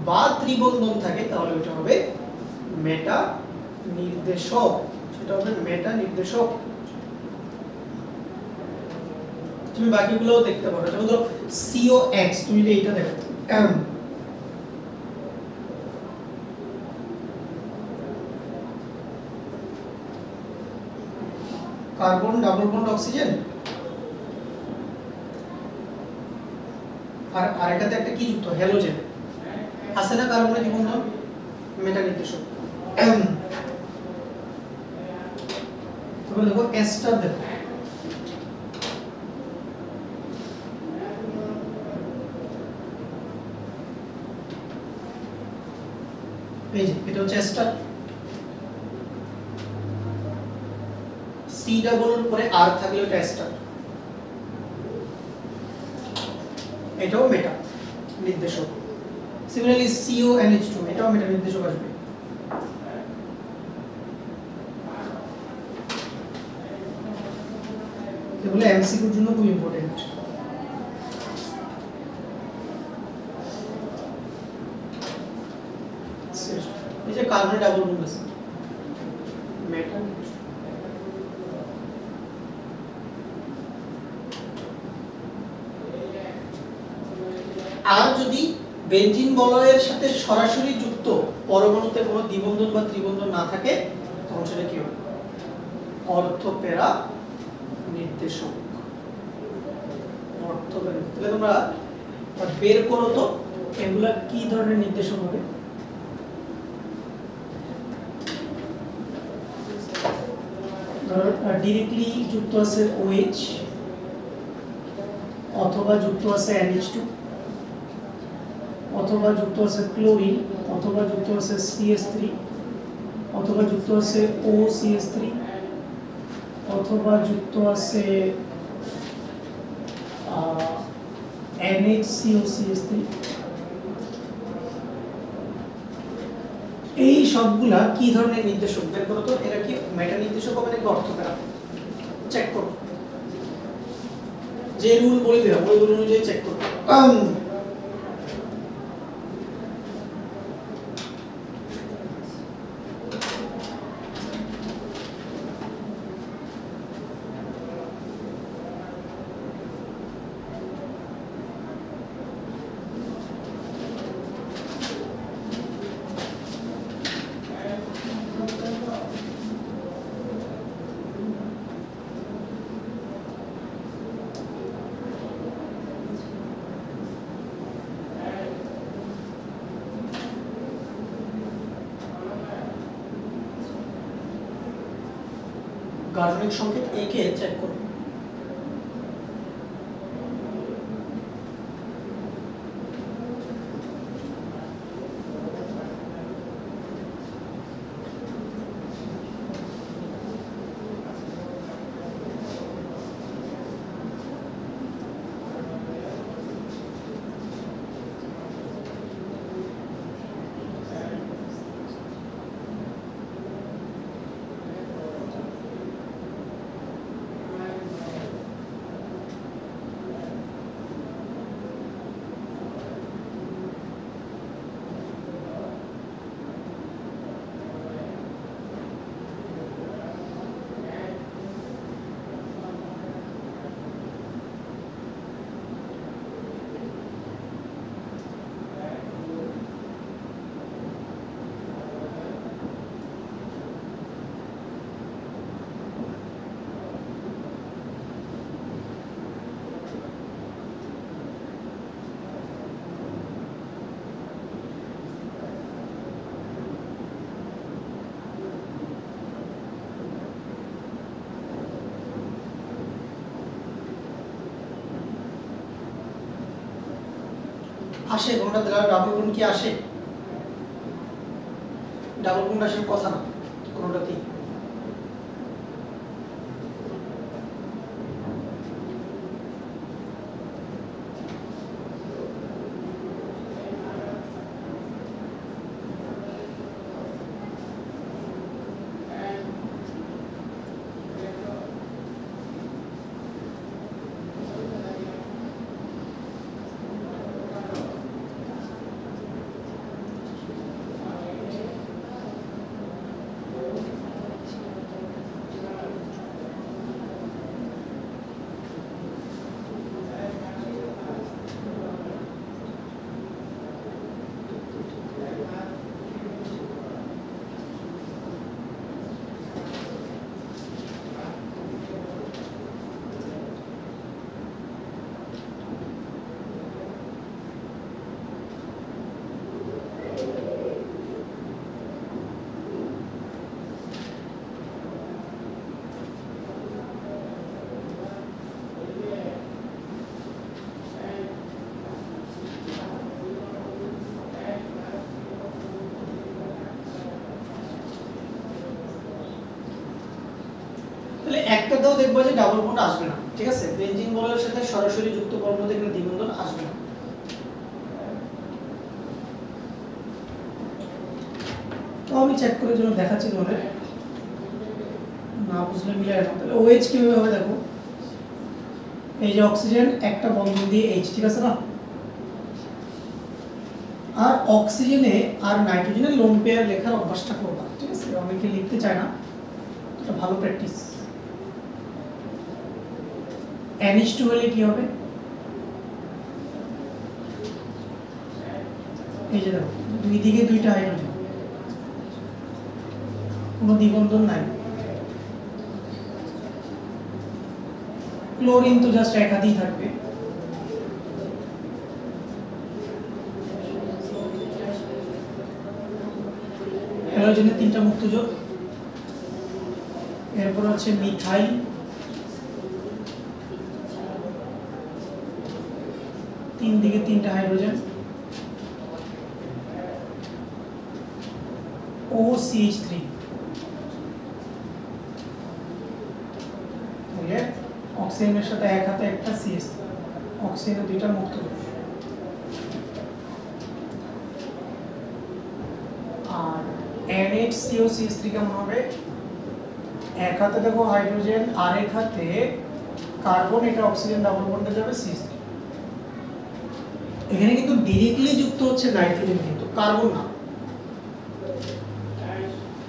বা ত্রিবন্ধন থাকে তাহলে ওটা হবে মেটা নির্দেশক, সেটা হবে মেটা নির্দেশক। তুমি বাকিগুলোও দেখতে পারো, যেমন ধরো COX, তুমি যদি এইটা দেখো কার্বন ডাবল বন্ড অক্সিজেন, আর আরেকটাতে একটা কি যুক্ত হ্যালোজেন আছে না কার্বনের দ্বিবন্ধন, মেটা নির্দেশক। তারপর দেখো এস্টার, দেখো এই যে এটা হচ্ছে এস্টার, সি ডাবল এর পরে আর থাকলে ওটা এস্টার, এটাও মেটা নির্দেশক। সিমিলারলি CONH2 এটাও মেটা নির্দেশক আসবে। এগুলো এমসিকিউর জন্য খুব ইম্পর্টেন্ট। এই যে কার্বন ডাবল বন্ড আছে মেটা, আর যদি বেনজিন বলয়ের সাথে সরাসরি যুক্ত পরমাণুতে কোনো দ্বিবন্ধন বা ত্রিবন্ধন না থাকে তখন সেটা কি হবে অর্থোপেরা নির্দেশক। অর্থোপেরা, তাহলে তোমরা বের করো তো এগুলা কি ধরনের নির্দেশক হবে। ধরো ডিরেক্টলি যুক্ত আছে OH, অথবা যুক্ত আছে NH2, অথবা যুক্ত আছে ক্লোরিন, অথবা যুক্ত আছে CH3, অথবা যুক্ত আছে OCH3, অথবা যুক্ত আছে NHCOCH3। এই সবগুলা কি ধরনের নির্দেশক বের করো তো, এরা কি মেটা নির্দেশক হবে নাকি অর্থোপেরা, চেক করো, যে রুল বলে দিলাম ওই রুল অনুযায়ী চেক করো। গাঠনিক সংকেত A কে চেক করো। আসে কোনটা ডাবল বন্ড কি আসে, ডাবল বন্ড আসার কথা না কোনটাতেই। এখানটাতেও দেখবো যে ডাবল বন্ড আসবে না, ঠিক আছে? বেনজিন বলয়ের সাথে সরাসরি যুক্ত করার মধ্যে এখানে দ্বিবন্ধন আসবে না। তো আমি চেক করে জন্য দেখাচ্ছি তোমাদের, না বুঝলে মিলে রাখো। তাহলে OH কিভাবে হবে দেখো, এই যে অক্সিজেন একটা বন্ধন দিয়ে H, ঠিক আছে না? আর অক্সিজেনে আর নাইট্রোজেনে লোন পেয়ার লেখার অভ্যাসটা করবা, ঠিক আছে? অনেকে লিখতে চায় না, এটা ভালো প্র্যাকটিস। NH2 হলে কি হবে, এই যে দেখো দুই দিকে দুইটা হাইড্রোজেন, কোনো দ্বিবন্ধন নাই। ক্লোরিন তো জাস্ট এক হাতেই থাকবে। হ্যালোজেনের তিনটা মুক্ত যোগ, এরপর হচ্ছে মিথাইল, তিন দিকে তিনটা হাইড্রোজেন, OCH3, অক্সিজেনের সাথে এক হাতে একটা CH, অক্সিজেনের দুইটা মুক্ত যোগ। আর NHCOCH3 কেমন হবে, এক হাতে দেখো হাইড্রোজেন আর এক হাতে কার্বন, এটা অক্সিজেন ডাবল বন্ডে যাবে CH3। এখানে কিন্তু ডাইরেক্টলি যুক্ত হচ্ছে নাইট্রোজেন, কিন্তু কার্বন না।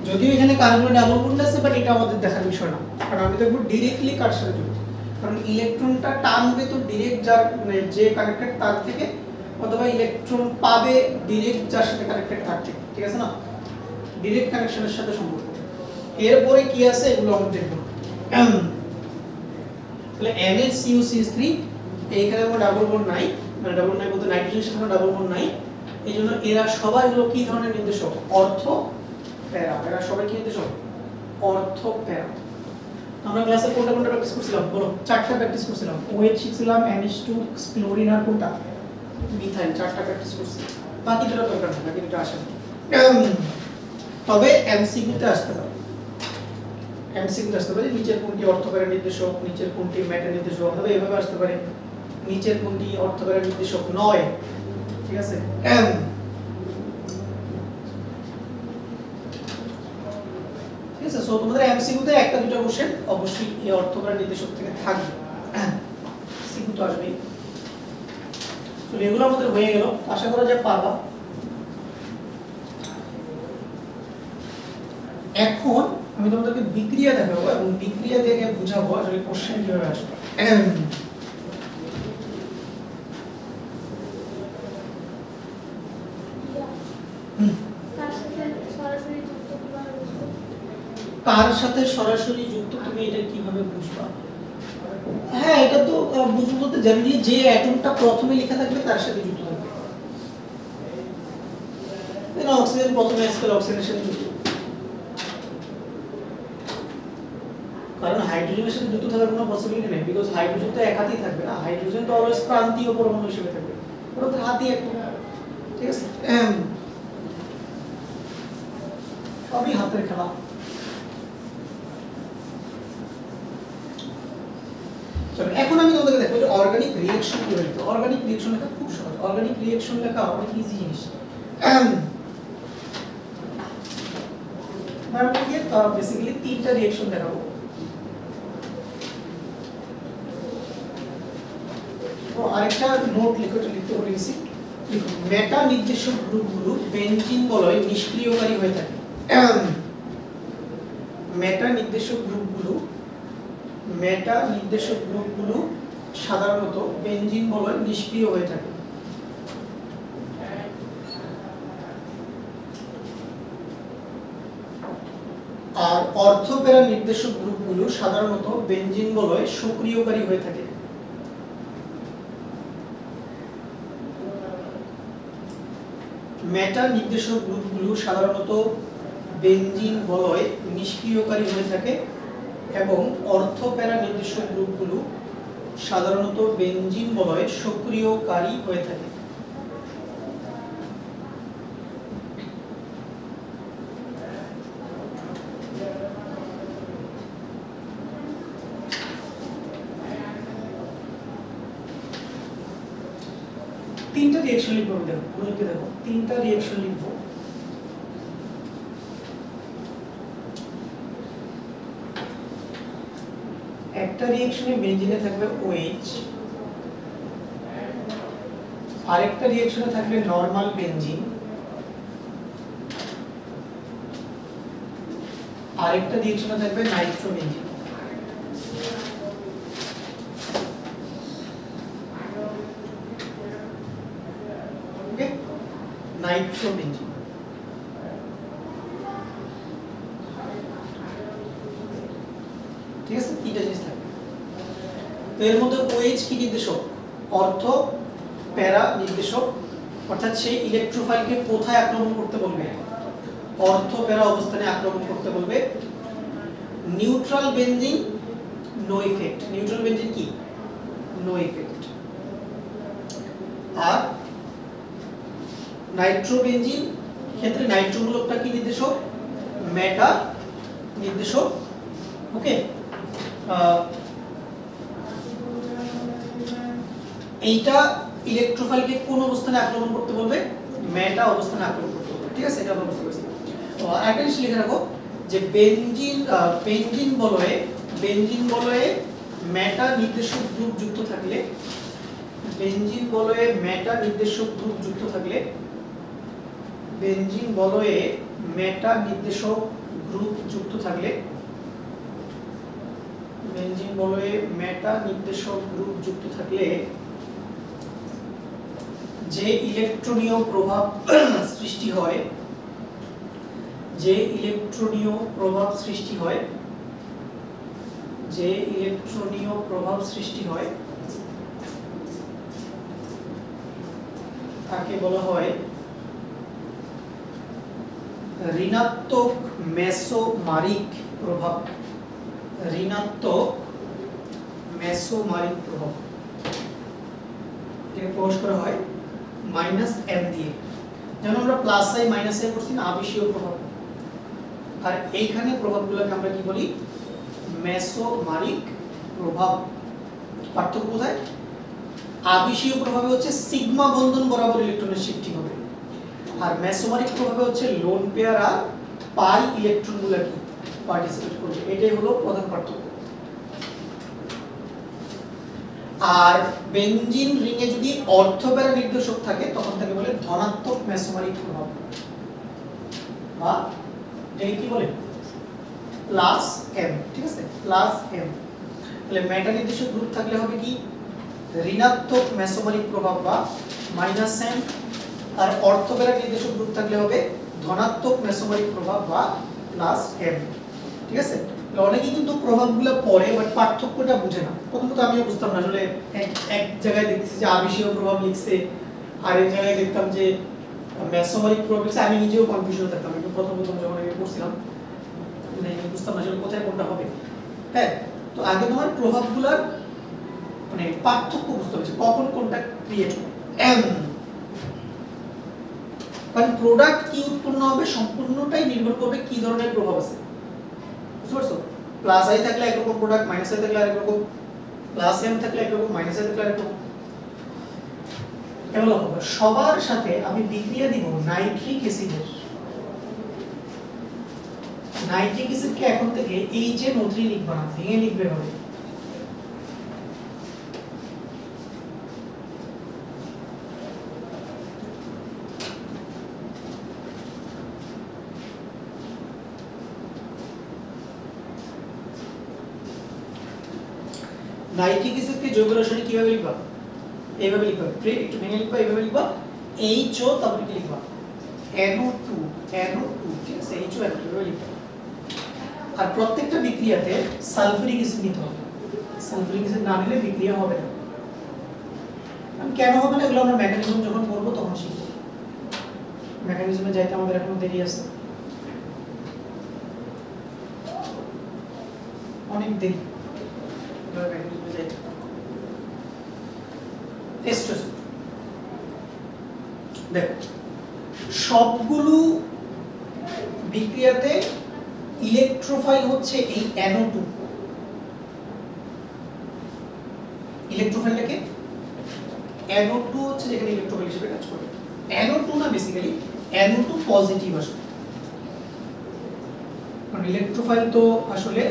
যদিও এখানে কার্বন ডাবল বন্ড আছে, বাট এটা আমাদের দেখার বিষয় না, কারণ আমি দেখব ডাইরেক্টলি কার সাথে যুক্ত। কারণ ইলেকট্রনটা টানবে তো ডাইরেক্ট যার মানে যে কানেক্টেড তার থেকে, অথবা ইলেকট্রন পাবে ডাইরেক্ট যার সাথে কানেক্টেড তার থেকে, ঠিক আছে না? ডাইরেক্ট কানেকশনের সাথে সম্পর্ক। এরপরে কি আছে এগুলো আমরা দেখব। তাহলে NHCOCH3, এইখানে আমার ডাবল বন্ড নাই, মানে ডাবল নাই বলতে নাইট্রোজেনের সাথে ডাবল বন্ড নাই, এইজন্য এরা সবাই হলো কি ধরনের নির্দেশক, অর্থ প্যারা। এরা সবাই কি নির্দেশক, অর্থ প্যারা। আমরা ক্লাসে কোনটা কোনটা প্র্যাকটিস করছিলাম বলো, চারটা প্র্যাকটিস করছিলাম। OH শিখছিলাম, NH2, ক্লোরিন আর কোনটা, মিথাইল, চারটা প্র্যাকটিস করছি। বাকি দুটো দরকার নেই, বাকি দুটো আসে না। তবে এমসিকিউতে আসতে পারে, এমসিকিউতে আসতে পারে নিচের কোনটি অর্থ প্যারা নির্দেশক, নিচের কোনটি মেটা নির্দেশক, অথবা এভাবে আসতে পারে নিচের কোনটি অর্থ প্যারা নির্দেশক নয়, ঠিক আছে? ঠিক আছে, সো তোমাদের এমসিকিউতে একটা দুটো কোশ্চেন অবশ্যই এই অর্থ প্যারা নির্দেশক থেকে থাকবে, সিকিউ তো আসবেই। তো এগুলো আমাদের হয়ে গেল, আশা করা যায় পারবা। এখন আমি তোমাদেরকে বিক্রিয়া দেখাবো এবং বিক্রিয়া দেখে বুঝাবো আসলে কোশ্চেন কিভাবে আসবে। কার সাথে সরাসরি যুক্ত, তুমি এটা কিভাবে বুঝবা? হ্যাঁ, এটা তো বুঝবো বলতে জেনারেলি যে অ্যাটমটা প্রথমে লেখা থাকবে তার সাথে যুক্ত থাকবে। এখানে অক্সিজেন প্রথমে আসবে, অক্সিজেনের সাথে যুক্ত, কারণ হাইড্রোজেনের সাথে যুক্ত থাকার কোনো পসিবিলিটি নেই, বিকজ হাইড্রোজেন তো এক হাতেই থাকবে না, হাইড্রোজেন তো অলওয়েজ প্রান্তীয় পরমাণু হিসেবে থাকবে, ওটা তো হাতই একটা, ঠিক আছে? সবই হাতের খেলা। চলো এখন আমি তোমাদেরকে দেখাবো যে অর্গানিক রিঅ্যাকশন কিভাবে লিখতে। অর্গানিক রিঅ্যাকশন লেখা খুব সহজ, অর্গানিক রিঅ্যাকশন লেখা অনেক ইজি জিনিস। আমরা বেসিক্যালি তিনটা রিঅ্যাকশন দেখাবো। তো আরেকটা নোট লিখতে বলে গেছি, লিখো মেটা নির্দেশক গ্রুপগুলো বেনজিন বলয় নিষ্ক্রিয়কারী হয়ে থাকে। মেটা নির্দেশক গ্রুপগুলো সাধারণত বেনজিন বলয় নিষ্ক্রিয় হয়ে থাকে। আর অর্থপ্যারা নির্দেশক গ্রুপগুলো সাধারণত বেনজিন বলয় সক্রিয়কারী হয়ে থাকে। মেটা নির্দেশক গ্রুপগুলো সাধারণত বেনজিন বলয় নিষ্ক্রিয়কারী হয়ে থাকে এবং অর্থপ্যারা নির্দেশক গ্রুপগুলো সাধারণত বেনজিন বলয় সক্রিয়কারী হয়ে থাকে। রিঅ্যাকশন লিখবো, দেখো প্রযুক্তি দেখো তিনটা রিঅ্যাকশন লিখবো। একটা রিঅ্যাকশনে বেনজিনে থাকবে OH, আরেকটা রিঅ্যাকশনে থাকবে নরমাল বেনজিন, আরেকটা রিঅ্যাকশনে থাকবে নাইট্রোবেনজিন। ওকে, নাইট্রোবেনজিন। ঠিক আছে, তিনটা জিনিস থাকবে। তো এর মধ্যে OH কি নির্দেশক? অর্থ প্যারা নির্দেশক, অর্থাৎ সেই ইলেকট্রোফাইলকে কোথায় আক্রমণ করতে বলবে? অর্থ প্যারা অবস্থানে আক্রমণ করতে বলবে। Neutral benzene no effect, neutral benzene কি? No effect. আর নাইট্রোবেনজিন ক্ষেত্রে নাইট্রোমূলকটা কি নির্দেশক? মেটা নির্দেশক। ওকে, এইটা ইলেকট্রোফাইলকে কোন অবস্থানে আক্রমণ করতে বলবে? মেটা অবস্থানে আক্রমণ করতে বলবে। ঠিক আছে, এটা আমরা বুঝতে পারছি। তো একটা জিনিস লিখে রাখো যে বেনজিন বলয়ে মেটা নির্দেশক গ্রুপ যুক্ত থাকলে, বেনজিন বলয়ে মেটা নির্দেশক গ্রুপ যুক্ত থাকলে, বেনজিন বলয়ে মেটা নির্দেশক গ্রুপ যুক্ত থাকলে, বেনজিন বলয়ে মেটা নির্দেশক গ্রুপ যুক্ত থাকলে যে ইলেকট্রনীয় প্রভাব সৃষ্টি হয়, যে ইলেকট্রনীয় প্রভাব সৃষ্টি হয়, যে ইলেকট্রনীয় প্রভাব সৃষ্টি হয় তাকে বলা হয় ঋণাত্মক মেসোমারিক প্রভাব। ঋণাত্মক মেসোমারিক প্রভাব, এটাকে প্রকাশ করা হয় -m দিয়ে। যেমন আমরা প্লাস আই মাইনাস আই করছি না, আবেশীয় প্রভাব। আর এইখানে প্রভাবগুলোকে আমরা কি বলি? মেসোমারিক প্রভাব। পার্থক্য কোথায়? আবেশীয় প্রভাবে হচ্ছে সিগমা বন্ধন বরাবর ইলেকট্রনের শিফটিং হবে, আর মেসোমারিক প্রভাবে হচ্ছে লোন পেয়ার আর পাই ইলেকট্রনগুলো কি পার্টিসিপেট করবে। এটাই হলো প্রধান পার্থক্য। আর বেনজিন রিংয়ে যদি অর্থপ্যারা নির্দেশক থাকে তখন তাকে বলে ধনাত্মক মেসোমারিক প্রভাব, বা এটাকে কি বলে? Plus m। ঠিক আছে, প্লাস m। তাহলে মেটা নির্দেশক গ্রুপ থাকলে হবে কি? ঋণাত্মক মেসোমারিক প্রভাব বা -m, আর অর্থপ্যারা নির্দেশক গ্রুপ থাকলে হবে ধনাত্মক মেসোমারিক প্রভাব বা +m। ঠিক আছে, অনেকেই কিন্তু প্রভাবগুলো পড়ে বাট পার্থক্যটা বুঝে না। প্রথমত আমিও বুঝতাম না, আসলে এক জায়গায় দেখতেছি যে আবেশীয় প্রভাব লিখছে, আর এক জায়গায় দেখতাম যে মেসোমারিক প্রভাব লিখছে। আমি নিজেও কনফিউশন থাকতাম একটু প্রথম যখন আমি পড়ছিলাম, মানে বুঝতাম না আসলে কোথায় কোনটা হবে। হ্যাঁ, তো আগে তোমার প্রভাবগুলোর মানে পার্থক্য বুঝতে হবে, কখন কোনটা ক্রিয়েট হবে। কারণ প্রোডাক্ট কি উৎপন্ন হবে সম্পূর্ণটাই নির্ভর করবে কি ধরনের প্রভাব আছে। বুঝতে পারছো? প্লাস আই থাকলে একরকম প্রোডাক্ট, মাইনাস আই থাকলে আরেক রকম, প্লাস এম থাকলে একরকম, মাইনাস আই থাকলে আরেক রকম। এগুলো হবে। সবার সাথে আমি বিক্রিয়া দিব নাইট্রিক অ্যাসিডের। নাইট্রিক অ্যাসিডকে এখন থেকে HNO3 লিখবা না, ভেঙে লিখবে হবে। নাইট্রিক অ্যাসিডকে জৈব রাসায়নিক কিভাবে লিখবা? এইভাবে লিখবা, একটু ভেঙে লিখবা, এইভাবে লিখবা, HO তারপরে কি লিখবা? NO2, ঠিক আছে, HO এইভাবে লিখবা। আর প্রত্যেকটা বিক্রিয়াতে সালফিউরিক অ্যাসিড নিতে হবে। সালফিউরিক অ্যাসিড না নিলে বিক্রিয়া হবে না। কেন হবে না এগুলো আমরা মেকানিজম যখন করব তখন শিখব। মেকানিজমে যাইতে আমাদের এখনো দেরি আছে, অনেক দেরি। মেকানিজমে যাইতে টেস্টোস্টেরন দেখো, সবগুলো বিক্রিয়াতে ইলেকট্রোফাইল হচ্ছে এই NO2। ইলেকট্রোফাইলটাকে NO2 হচ্ছে যেখানে ইলেকট্রোফাইল হিসেবে কাজ করবে। NO2 না বেসিক্যালি NO2 পজিটিভ আসলে, কারণ ইলেকট্রোফাইল তো আসলে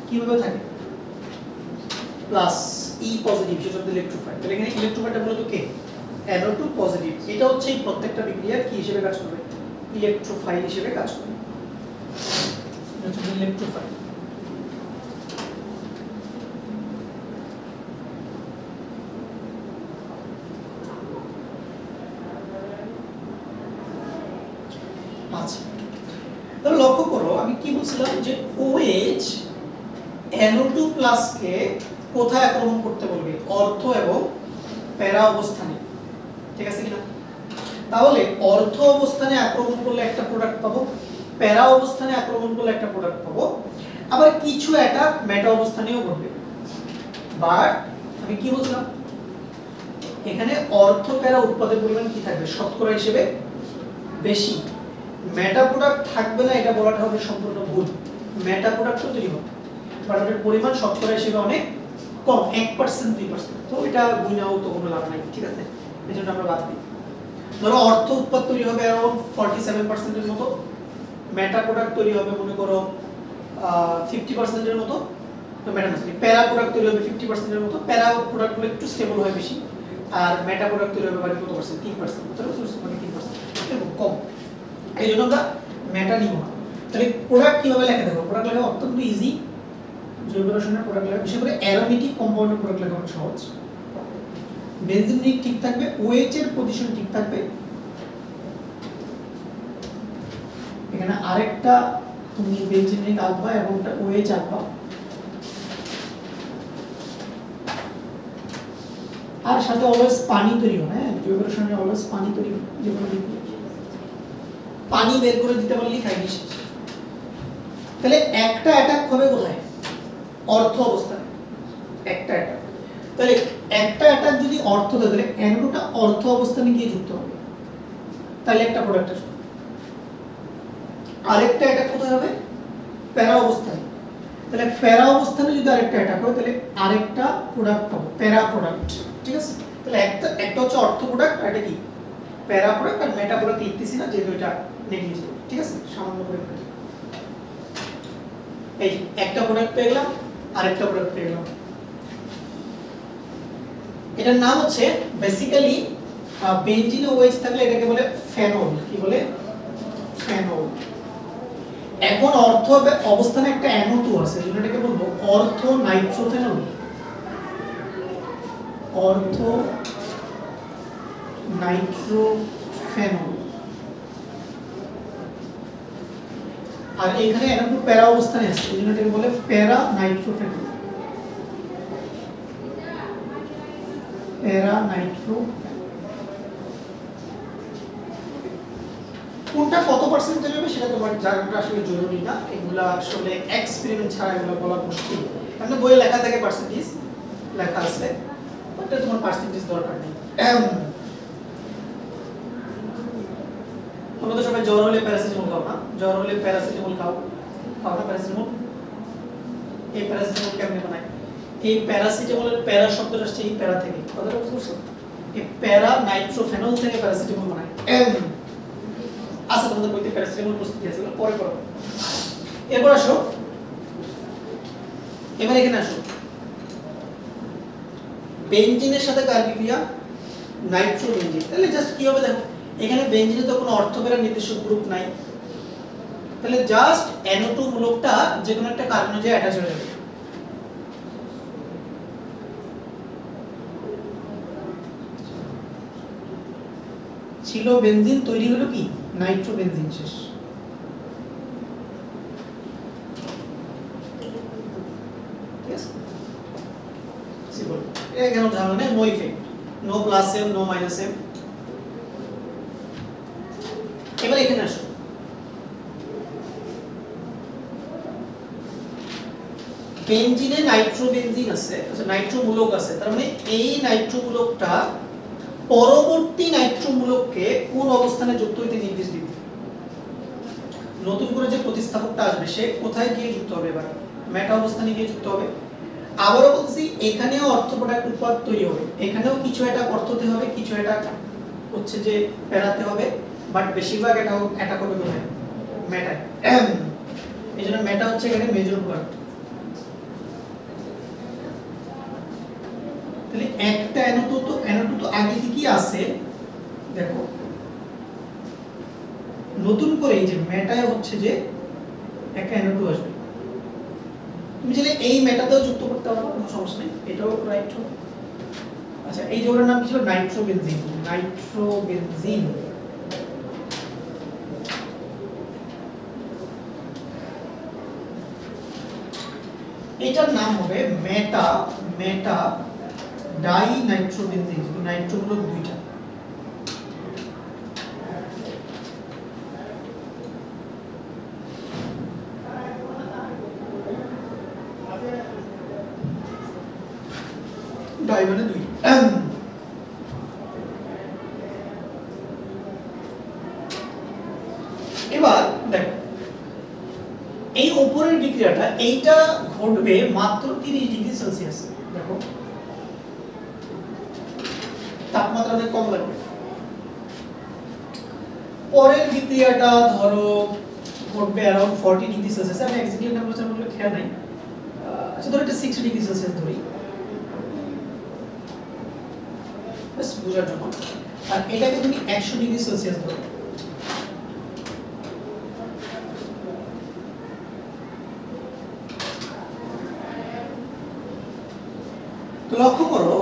কিভাবে থাকে প্লাস ই পজিটিভ, সেটা হচ্ছে ইলেকট্রোফাইল। তাহলে এখানে ইলেকট্রোফাইলটা মূলত কে? NO2 positive. এটা হচ্ছে এই প্রত্যেকটা বিক্রিয়া কি হিসেবে কাজ করবে? ইলেকট্রোফাইল হিসেবে কাজ করবে। এটা হচ্ছে ইলেকট্রোফাইল। আচ্ছা, তাহলে লক্ষ্য করো আমি কি বলছিলাম যে OH NO2 কে কোথায় আক্রমণ করতে বলবে? অর্থ এবং প্যারা অবস্থানে, ঠিক আছে কিনা? তাহলে অর্থ অবস্থানে আক্রমণ করলে একটা প্রোডাক্ট পাবো, প্যারা অবস্থানে আক্রমণ করলে একটা প্রোডাক্ট পাবো, আবার কিছু অ্যাটাক মেটা অবস্থানেও ঘটবে। বাট আমি কি বলছিলাম, এখানে অর্থ প্যারা উৎপাদের পরিমাণ কি থাকবে? শতকরা হিসেবে বেশি। মেটা প্রোডাক্ট থাকবে না এটা বলাটা হবে সম্পূর্ণ ভুল। মেটা প্রোডাক্ট তৈরি হবে, বাট এর পরিমাণ শতকরা হিসেবে অনেক কম, 1% 2%। তো এটা গুণাও তো কোনো লাভ নাই, ঠিক আছে? এজন্য আমরা বাদ দিই। ধরো অর্থ উৎপাদ তৈরি হবে अराउंड 47% এর মতো, মেটা প্রোডাক্ট তৈরি হবে মনে করো 50% এর মতো, তো মেটা না প্যারা প্রোডাক্ট তৈরি হবে 50% এর মতো। প্যারা প্রোডাক্টগুলো একটু স্টেবল হয় বেশি, আর মেটা প্রোডাক্ট তৈরি হবে কত পার্সেন্ট? 3%, মানে 3%, এরকম কম। এই জন্য আমরা মেটা নিব না। তাহলে প্রোডাক্ট কিভাবে লেখা? দেখো প্রোডাক্ট লেখা অত্যন্ত ইজি। জৈব রসায়নের প্রোডাক্ট লেখা, বিশেষ করে অ্যারোমেটিক কম্পাউন্ডের প্রোডাক্ট লেখা অনেক সহজ। বেনজিন ঠিক থাকবে, OH এর পজিশন ঠিক থাকবে। এখানে আরেকটা তুমি বেনজিন আঁকবা এবং একটা OH আঁকবা, আর সাথে অলওয়েজ পানি তৈরি হয়। হ্যাঁ, জৈব রসায়নে অলওয়েজ পানি তৈরি হয়, যে কোনো পানি বের করে দিতে পারলেই খাই শেষ। তাহলে একটা অ্যাটাক হবে কোথায়? অর্থ অবস্থায় একটা অ্যাটাক। তাহলে একটা অ্যাটাক যদি অর্থ দেয়, তাহলে NO2টা অর্থ অবস্থানে গিয়ে যুক্ত হবে, তাহলে একটা প্রোডাক্ট আসবে। আরেকটা অ্যাটাক কোথায় হবে? প্যারা অবস্থানে। তাহলে প্যারা অবস্থানে যদি আরেকটা অ্যাটাক হয়, তাহলে আরেকটা প্রোডাক্ট পাবো, প্যারা প্রোডাক্ট, ঠিক আছে? তাহলে একটা হচ্ছে অর্থ প্রোডাক্ট, আর এটা কি? প্যারা প্রোডাক্ট। আর মেটা প্রোডাক্ট লিখতেছি না যেহেতু এটা নেগলিজিবল, ঠিক আছে? সামান্য করে এই একটা প্রোডাক্ট পেয়ে গেলাম, আরেকটা প্রোডাক্ট পেয়ে গেলাম। এটার নাম হচ্ছে বেসিক্যালি বেনজিনে OH থাকলে এটাকে বলে ফেনল। কি বলে? ফেনল। এখন অর্থ অবস্থানে একটা NO2 আছে, এজন্য এটাকে বলবো অর্থ নাইট্রোফেনল। অর্থ নাইট্রোফেনল। আর এখানে NO2 প্যারা অবস্থানে আছে, এজন্য এটাকে বলে প্যারা নাইট্রোফেনল। প্যারা নাইট্রোফেনল। কোনটা কত পার্সেন্টেজ হবে সেটা তোমার জানাটা আসলে জরুরি না, এগুলা আসলে এক্সপেরিমেন্ট ছাড়া এগুলো বলা মুশকিল। কারণ বইয়ে লেখা থাকে পার্সেন্টেজ লেখা আছে, ওটা তোমার পার্সেন্টেজ দরকার নেই। তোমরা তো সবাই জ্বর হলে প্যারাসিটামল খাও না? জ্বর হলে প্যারাসিটামল খাও না? প্যারাসিটামল, এই প্যারাসিটামল কেমনে বানায়? এই প্যারাসিটামলের প্যারা শব্দটা আসছে এই প্যারা থেকে, কথাটা বুঝতে পারছো? এই প্যারা নাইট্রোফেনল থেকে প্যারাসিটামল বানায়। আচ্ছা, তোমাদের বইতে প্যারাসিটামল প্রস্তুতি আছে, পরে করো। এরপর আসো, এবার এখানে আসো, বেনজিনের সাথে কার বিক্রিয়া? নাইট্রোবেনজিন। তাহলে জাস্ট কি হবে দেখো, এখানে বেনজিনে তো কোনো অর্থপ্যারা নির্দিষ্ট গ্রুপ নাই, তাহলে জাস্ট NO2 মূলকটা যে কোনো একটা কার্বনে যে অ্যাটাচ হয়ে যাবে। ছিল বেনজিন, তৈরি হলো কি? নাইট্রোবেনজিন। শেষ। ঠিক আছে, সিম্পল। এটা কেন জানো না? No effect, no plus M, no minus M. এবার এখানে আসো, বেনজিনে নাইট্রোবেনজিন আছে, আচ্ছা নাইট্রোমূলক আছে, তার মানে এই নাইট্রোমূলকটা পরবর্তী নাইট্রোমূলককে কোন অবস্থানে যুক্ত হইতে নির্দেশ দিবে? নতুন করে যে প্রতিস্থাপকটা আসবে সে কোথায় গিয়ে যুক্ত হবে? এবার মেটা অবস্থানে গিয়ে যুক্ত হবে। আবারও বলছি এখানেও অর্থ প্রোডাক্ট উৎপাদ তৈরি হবে, এখানেও কিছু এটা অর্থতে হবে, কিছু এটা হচ্ছে যে পেরাতে হবে, বাট বেশিরভাগ এটা করবে কোথায় মেটা। এই জন্য মেটা হচ্ছে এখানে মেজর ওয়ার্ড। তাহলে একটা NO2 তো আগে থেকেই আছে, দেখো নতুন করে এই যে মেটায় হচ্ছে যে একটা NO2 আসবে, তুমি চাইলে এই মেটাতেও যুক্ত করতে পারো, কোনো সমস্যা নেই, এটাও রাইট হবে। আচ্ছা এই যে ওটার নাম ছিল নাইট্রোবেনজিন, নাইট্রোবেনজিন এটার নাম হবে মেটা ডাই নাইট্রোবেনজিন, নাইট্রো হলো দুইটা। ডাই মানে দুই। এবার দেখো এই উপরের বিক্রিয়াটা এইটা ঘটবে মাত্র 30 ডিগ্রি সেলসিয়াস। দেখো তাপমাত্রা অনেক কম লাগবে। পরের বিক্রিয়াটা ধরো ঘটবে अराउंड 40 ডিগ্রি সেলসিয়াস, আমি এক্স্যাক্টলি টেম্পারেচার বলে খেয়াল নাই। আচ্ছা ধরো এটা 60 ডিগ্রি সেলসিয়াস ধরি, বাস বোঝার জন্য। আর এটাকে তুমি 100 ডিগ্রি সেলসিয়াস ধরো, তো লক্ষ্য করো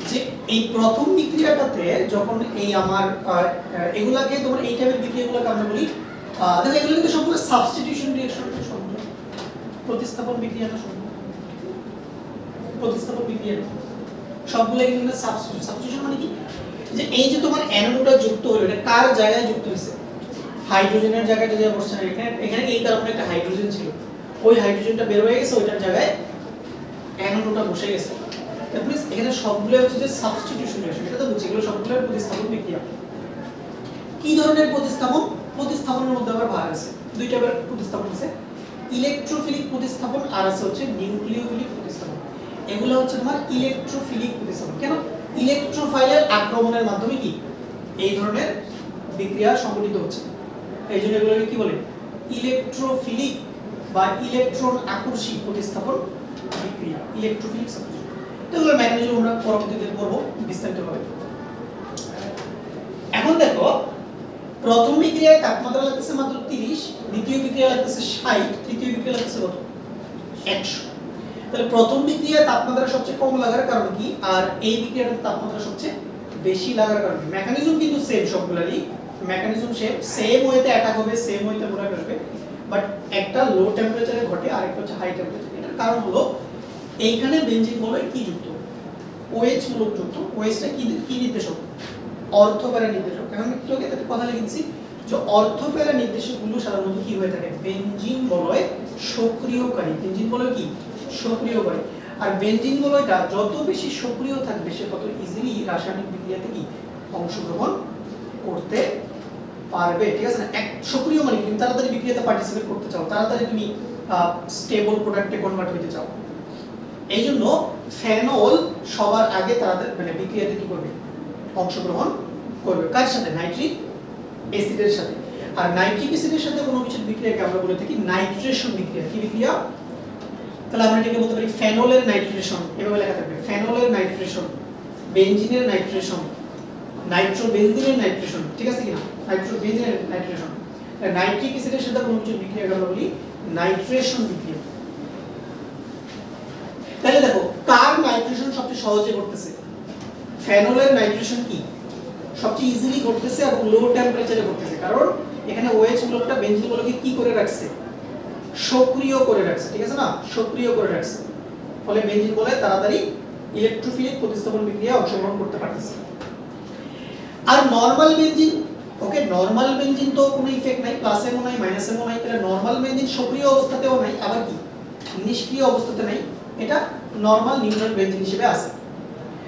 যে এই প্রথম বিক্রিয়াটাতে যখন এই আমার এগুলাকে তোমার এই টাইপের বিক্রিয়াগুলোকে আমরা বলি, দেখো এগুলো কিন্তু সবগুলো সাবস্টিটিউশন রিঅ্যাকশন, সবগুলো প্রতিস্থাপন বিক্রিয়া না, প্রতিস্থাপন বিক্রিয়া সবগুলো কিন্তু সাবস্টিটিউশন। সাবস্টিটিউশন মানে কি, যে এই যে তোমার অ্যানোডটা যুক্ত হলো, এটা কার জায়গায় যুক্ত হয়েছে, হাইড্রোজেনের জায়গায় যে বসছে না, এখানে এই কারণে একটা হাইড্রোজেন ছিল, ওই হাইড্রোজেনটা বের হয়ে গেছে, ওইটার জায়গায় অ্যানোডটা বসে গেছে। তারপরে এখানে সবগুলো হচ্ছে যে সাবস্টিটিউশন রিঅ্যাকশন, এটা তো বুঝছি, এগুলো সবগুলো প্রতিস্থাপন বিক্রিয়া। কি ধরনের প্রতিস্থাপন? প্রতিস্থাপনের মধ্যে আবার ভাগ আছে, দুই টাইপের প্রতিস্থাপন আছে, ইলেকট্রোফিলিক প্রতিস্থাপন আর আছে হচ্ছে নিউক্লিওফিলিক প্রতিস্থাপন। এগুলো হচ্ছে তোমার ইলেকট্রোফিলিক প্রতিস্থাপন। কেন? ইলেকট্রোফাইলের আক্রমণের মাধ্যমে কি এই ধরনের বিক্রিয়া সংঘটিত হচ্ছে, এই জন্য এগুলোকে কি বলে ইলেকট্রোফিলিক বা ইলেকট্রন আকর্ষী প্রতিস্থাপন বিক্রিয়া, ইলেকট্রোফিলিক সাবস্টিটিউশন। তো এগুলোর মেকানিজম আমরা পরবর্তীতে পড়ব বিস্তারিতভাবে। এখন দেখো প্রথম বিক্রিয়ায় তাপমাত্রা লাগতেছে মাত্র 30, দ্বিতীয় বিক্রিয়া লাগতেছে 60, তৃতীয় বিক্রিয়া লাগতেছে কত 100। তাহলে প্রথম বিক্রিয়ায় তাপমাত্রা সবচেয়ে কম লাগার কারণ কি, আর এই বিক্রিয়াটাতে তাপমাত্রা সবচেয়ে বেশি লাগার কারণ কি? মেকানিজম কিন্তু সেম, সবগুলোরই মেকানিজম সেম ওয়েতে অ্যাটাক হবে, সেম ওয়েতে প্রোডাক্ট আসবে, বাট একটা লো টেম্পারেচারে ঘটে আর একটা হচ্ছে হাই টেম্পারেচারে। এটার কারণ হলো এইখানে বেনজিন বলয় কি যুক্ত, OH মূলক যুক্ত। OH টা কি নির্দেশক? অর্থপ্যারা নির্দেশক। এখন একটু আগে একটা কথা লিখেছি যে অর্থপ্যারা নির্দেশকগুলো সাধারণত কি হয়ে থাকে, বেনজিন বলয় সক্রিয়কারী। বেনজিন বলয় কি সক্রিয়কারী, আর বেনজিন বলয়টা যত বেশি সক্রিয় থাকবে সে তত ইজিলি রাসায়নিক বিক্রিয়াতে কি অংশগ্রহণ করতে পারবে, ঠিক আছে না? এক সক্রিয় মানে তুমি তাড়াতাড়ি বিক্রিয়াতে পার্টিসিপেট করতে চাও, তাড়াতাড়ি তুমি স্টেবল প্রোডাক্টে কনভার্ট হতে চাও। এই জন্য ফেনল সবার আগে তাড়াতাড়ি মানে বিক্রিয়াতে কি করবে, অংশগ্রহণ করবে। কার সাথে? নাইট্রিক অ্যাসিডের সাথে। আর নাইট্রিক অ্যাসিডের সাথে কোনো কিছু বিক্রিয়াকে আমরা বলে থাকি নাইট্রেশন বিক্রিয়া। কি বিক্রিয়া? তাহলে আমরা এটাকে বলতে পারি ফেনলের নাইট্রেশন, এভাবে লেখা থাকবে ফেনলের নাইট্রেশন, বেনজিনের নাইট্রেশন, নাইট্রোবেনজিনের নাইট্রেশন, ঠিক আছে কিনা? নাইট্রোবেনজিনের নাইট্রেশন। নাইট্রিক অ্যাসিডের সাথে কোনো কিছু বিক্রিয়াকে আমরা বলি নাইট্রেশন বিক্রিয়া। তাহলে দেখো কার নাইট্রেশন সবচেয়ে সহজে করতেছে? ফেনলের নাইট্রেশন কি সবচেয়ে ইজিলি করতেছে এবং লো টেম্পারেচারে করতেছে, কারণ এখানে OH মূলকটা বেনজিন মূলককে কি করে রাখছে, সক্রিয় করে রাখছে, ঠিক আছে না? সক্রিয় করে রাখছে, ফলে বেনজিন বলে তাড়াতাড়ি ইলেকট্রোফিলিক প্রতিস্থাপন বিক্রিয়ায় অংশগ্রহণ করতে পারতেছে। আর নরমাল বেনজিন, ওকে নরমাল বেনজিন তো কোনো ইফেক্ট নাই, প্লাসেও নাই মাইনাসেও নাই, তাহলে নরমাল বেনজিন সক্রিয় অবস্থাতেও নাই, আবার কি নিষ্ক্রিয় অবস্থাতে নাই, এটা নরমাল নিউট্রাল বেনজিন হিসেবে আছে।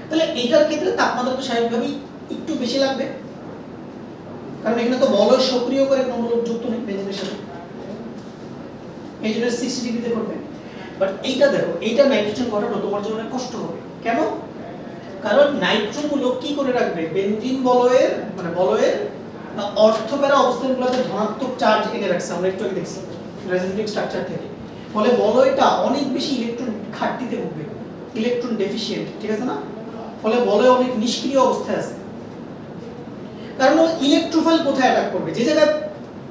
তাহলে এটার ক্ষেত্রে তাপমাত্রা তো স্বাভাবিকভাবেই একটু বেশি লাগবে, কারণ এখানে তো বলয় সক্রিয় করে কোনো মূলক যুক্ত নেই বেনজিনের সাথে, এই জন্য 60 ডিগ্রিতে করবে। বাট এইটা দেখো, এইটা নাইট্রোজেন ঘটানো তোমার জন্য অনেক কষ্ট হবে। কেন? কারণ নাইট্রোগুলো কি করে রাখবে, বেনজিন বলয়ের মানে বলয়ের অর্থপ্যারা অবস্থানগুলোতে ধনাত্মক চার্জ এনে রাখছে, আমরা একটু আগে দেখছি রেজোনেটিং স্ট্রাকচার থেকে। ফলে বলয়টা অনেক বেশি ইলেকট্রন ঘাটতিতে ভুগবে, ইলেকট্রন ডেফিশিয়েন্ট, ঠিক আছে না? ফলে বলয় অনেক নিষ্ক্রিয় অবস্থায় আছে। কারণ ইলেকট্রোফাইল কোথায় অ্যাটাক করবে, যে জায়গায়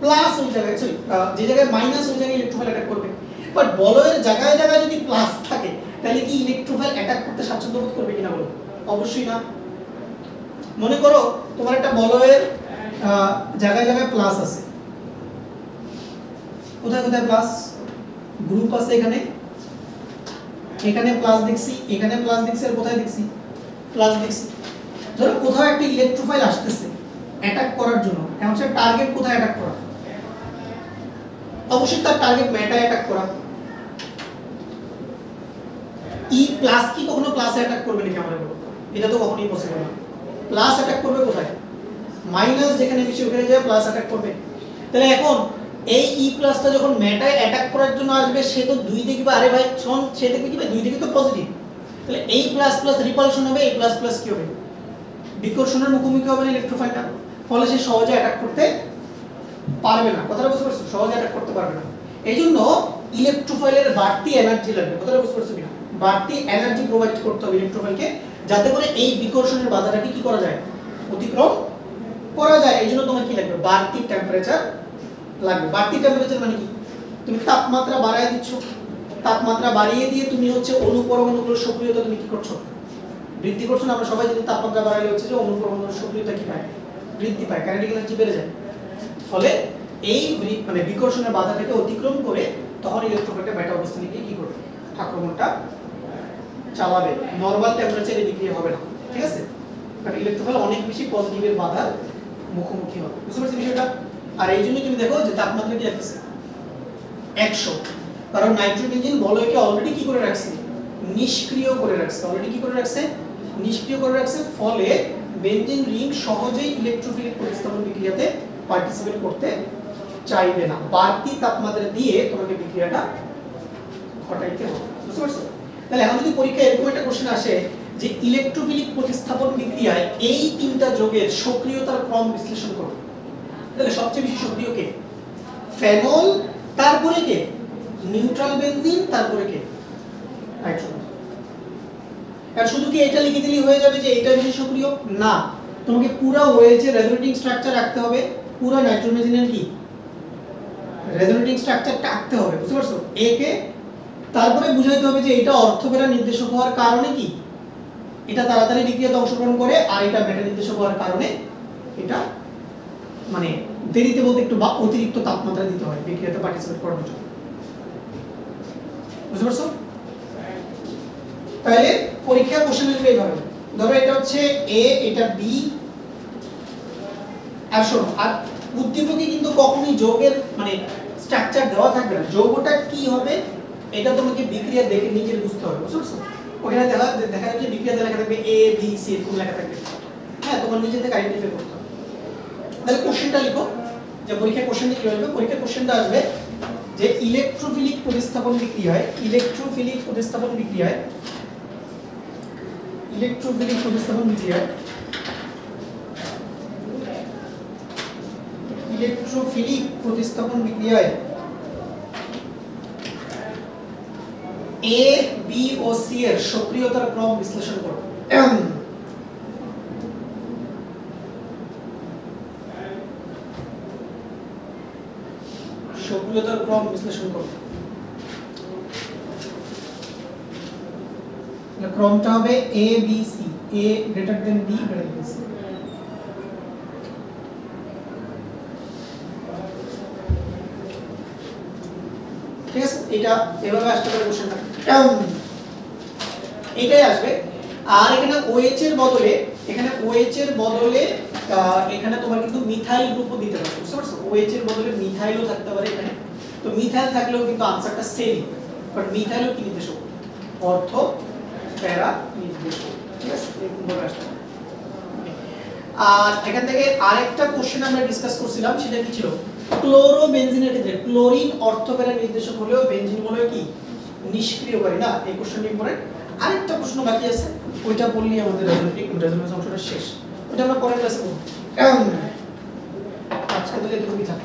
প্লাস ওই জায়গায়, সরি যে জায়গায় মাইনাস ওই জায়গায় ইলেকট্রোফাইল অ্যাটাক করবে। বাট বলয়ের জায়গায় জায়গায় যদি প্লাস থাকে তাহলে কি ইলেকট্রোফাইল অ্যাটাক করতে স্বাচ্ছন্দ্য বোধ করবে কিনা বলো? অবশ্যই না। মনে করো তোমার একটা বলয়ের জায়গায় জায়গায় প্লাস আছে, কোথায় কোথায় প্লাস গ্রুপ আছে, এখানে এখানে প্লাস দেখছি, এখানে প্লাস দেখছি, আর কোথায় দেখছি প্লাস দেখছি। ধরো কোথাও একটা ইলেকট্রোফাইল আসতেছে অ্যাটাক করার জন্য, এখন সে টার্গেট কোথায় অ্যাটাক করা? অবশ্যই তার টার্গেট মেটায় অ্যাটাক করা। ই প্লাস কি কখনো প্লাসে অ্যাটাক করবে নাকি আমরা বলবো? এটা তো কখনোই পসিবল না। প্লাস অ্যাটাক করবে কোথায়? মাইনাস যেখানে বেশি ওখানে যায় প্লাস অ্যাটাক করবে। তাহলে এখন এই ই প্লাসটা যখন মেটায় অ্যাটাক করার জন্য আসবে, সে তো দুই দেখবে, আরে ভাই শোন, সে দেখবে কি দুই দিকে তো পজিটিভ, তাহলে এই প্লাস প্লাস রিপালশন হবে, এই প্লাস প্লাস কি হবে, বিকর্ষণের মুখোমুখি হবে না ইলেকট্রোফাইলটা। ফলে সে সহজে অ্যাটাক করতে পারবে না। কথাটা বুঝতে পারছো? সহজে অ্যাটাক করতে পারবে না। এইজন্য ইলেকট্রোফাইলের বাড়তি এনার্জি লাগবে। কথাটা বুঝতে পারছো কিনা? বাড়তি এনার্জি প্রোভাইড করতে হবে ইলেকট্রোফাইলকে, যাতে করে এই বিকর্ষণের বাধাটাকে কি করা যায়, অতিক্রম করা যায়। এইজন্য তোমার কি লাগবে, বাড়তি টেম্পারেচার লাগবে। বাড়তি টেম্পারেচার মানে কি? তুমি তাপমাত্রা বাড়ায় দিচ্ছ, তাপমাত্রা বাড়িয়ে দিয়ে তুমি হচ্ছে অণু পরমাণুগুলোর সক্রিয়তা তুমি কি করছো, বৃদ্ধি করছো না? আমরা সবাই যদি তাপমাত্রা বাড়ালে হচ্ছে যে অণু পরমাণুর সক্রিয়তা কি পায়, বৃদ্ধি পায়, কাইনেটিক এনার্জি বেড়ে যায়। ফলে এই মানে বিকর্ষণের বাধাটাকে অতিক্রম করে তখন ইলেকট্রোফাইলটা মেটা অবস্থানে গিয়ে কি করবে, আক্রমণটা চালাবে। নরমাল টেম্পারেচারে বিক্রিয়া হবে না, ঠিক আছে? কারণ ইলেকট্রোফাইল অনেক বেশি পজিটিভের বাধার মুখোমুখি হবে। বুঝতে পারছো বিষয়টা? আর এই জন্য তুমি দেখো যে তাপমাত্রা কি রাখছে 100, কারণ নাইট্রোজেন ইঞ্জিন বলয়কে অলরেডি কি করে রাখছে, নিষ্ক্রিয় করে রাখছে। অলরেডি কি করে রাখছে, নিষ্ক্রিয় করে রাখছে। ফলে বেনজিন রিং সহজেই ইলেকট্রোফিলিক প্রতিস্থাপন বিক্রিয়াতে পার্টিসিপেট করতে চাইবে না। বাড়তি তাপমাত্রা দিয়ে তোমাকে বিক্রিয়াটা ঘটাইতে হবে। বুঝতে পারছো? তাহলে এখন যদি পরীক্ষায় এরকম একটা কোশ্চেন আসে যে ইলেকট্রোফিলিক প্রতিস্থাপন বিক্রিয়ায় এই তিনটা যৌগের সক্রিয়তার ক্রম বিশ্লেষণ করো, তাহলে সবচেয়ে বেশি সক্রিয় কে? ফেনল, তারপরে কে? নিউট্রাল বেনজিন, তারপরে কে? নাইট্রোজেন। আর শুধু কি এটা লিখে দিলেই হয়ে যাবে যে এটা বেশি সক্রিয়? না, তোমাকে পুরো ওয়েজের রেজোনেটিং স্ট্রাকচার রাখতে হবে, পুরো নাইট্রোজেনের কি রেজোনেটিং স্ট্রাকচারটা আঁকতে হবে। বুঝতে পারছো? এ কে, তারপরে বুঝাইতে হবে যে এটা অর্থপ্যারা নির্দেশক হওয়ার কারণে কি এটা তাড়াতাড়ি বিক্রিয়াতে অংশগ্রহণ করে, আর এটা মেটা নির্দেশক হওয়ার কারণে এটা মানে দেরিতে বলতে একটু অতিরিক্ত তাপমাত্রা দিতে হয় বিক্রিয়াতে পার্টিসিপেট করার জন্য। বুঝতে পারছো? তাহলে পরীক্ষা কোশ্চেন আসবে এইভাবে, ধরো এটা হচ্ছে এ, এটা বি, আর শোনো, আর উদ্দীপকে কিন্তু কখনোই যৌগের মানে স্ট্রাকচার দেওয়া থাকবে না, যৌগটা কি হবে এটা তোমাকে বিক্রিয়া দেখে নিজের বুঝতে হবে। বুঝতে পারছো? ওখানে দেখা যাচ্ছে বিক্রিয়াতে লেখা থাকবে এ বি সি এরকম লেখা থাকবে, হ্যাঁ, তোমার নিজে থেকে আইডেন্টিফাই করতে হবে। তাহলে কোশ্চেনটা লিখো, যে পরীক্ষা কোশ্চেনটা কি আসবে। পরীক্ষা কোশ্চেনটা আসবে যে ইলেকট্রোফিলিক প্রতিস্থাপন বিক্রিয়ায়, ইলেকট্রোফিলিক প্রতিস্থাপন বিক্রিয়ায়, ইলেকট্রোফিলিক প্রতিস্থাপন বিক্রিয়ায়, ইলেকট্রোফিলিক প্রতিস্থাপন বিক্রিয়ায় এ বি ও সি এর সক্রিয়তার ক্রম বিশ্লেষণ করো। সক্রিয়তার ক্রম বিশ্লেষণ করো। ক্রমটা হবে A B C, A greater than B greater than C. ঠিক আছে? এটা এভাবে আসতে পারে কোশ্চেনটা, এটাই আসবে। আর এখানে OH এর বদলে, এখানে OH এর বদলে এখানে তোমার কিন্তু মিথাইল গ্রুপও দিতে পারে। বুঝতে পারছো? OH এর বদলে মিথাইলও থাকতে পারে এখানে। তো মিথাইল থাকলেও কিন্তু আনসারটা সেম, বাট মিথাইলও কি নির্দেশক, অর্থ প্যারা নির্দেশক। ঠিক আছে? এরকম ভাবে আসতে পারে। আর এখান থেকে আরেকটা কোশ্চেন আমরা ডিসকাস করছিলাম, সেটা কি ছিল, ক্লোরোবেনজিনের ক্ষেত্রে ক্লোরিন অর্থপ্যারা নির্দেশক হলেও বেনজিন বলে কি নিষ্ক্রিয়কারী না, এই কোশ্চেনটি পরে আরেকটা প্রশ্ন বাকি আছে, ওইটা বললেই আমাদের রেজোনেন্স অংশটা শেষ। ওইটা আমরা পরের ক্লাসে বলবো। আচ্ছা তাহলে এটুকুই থাক।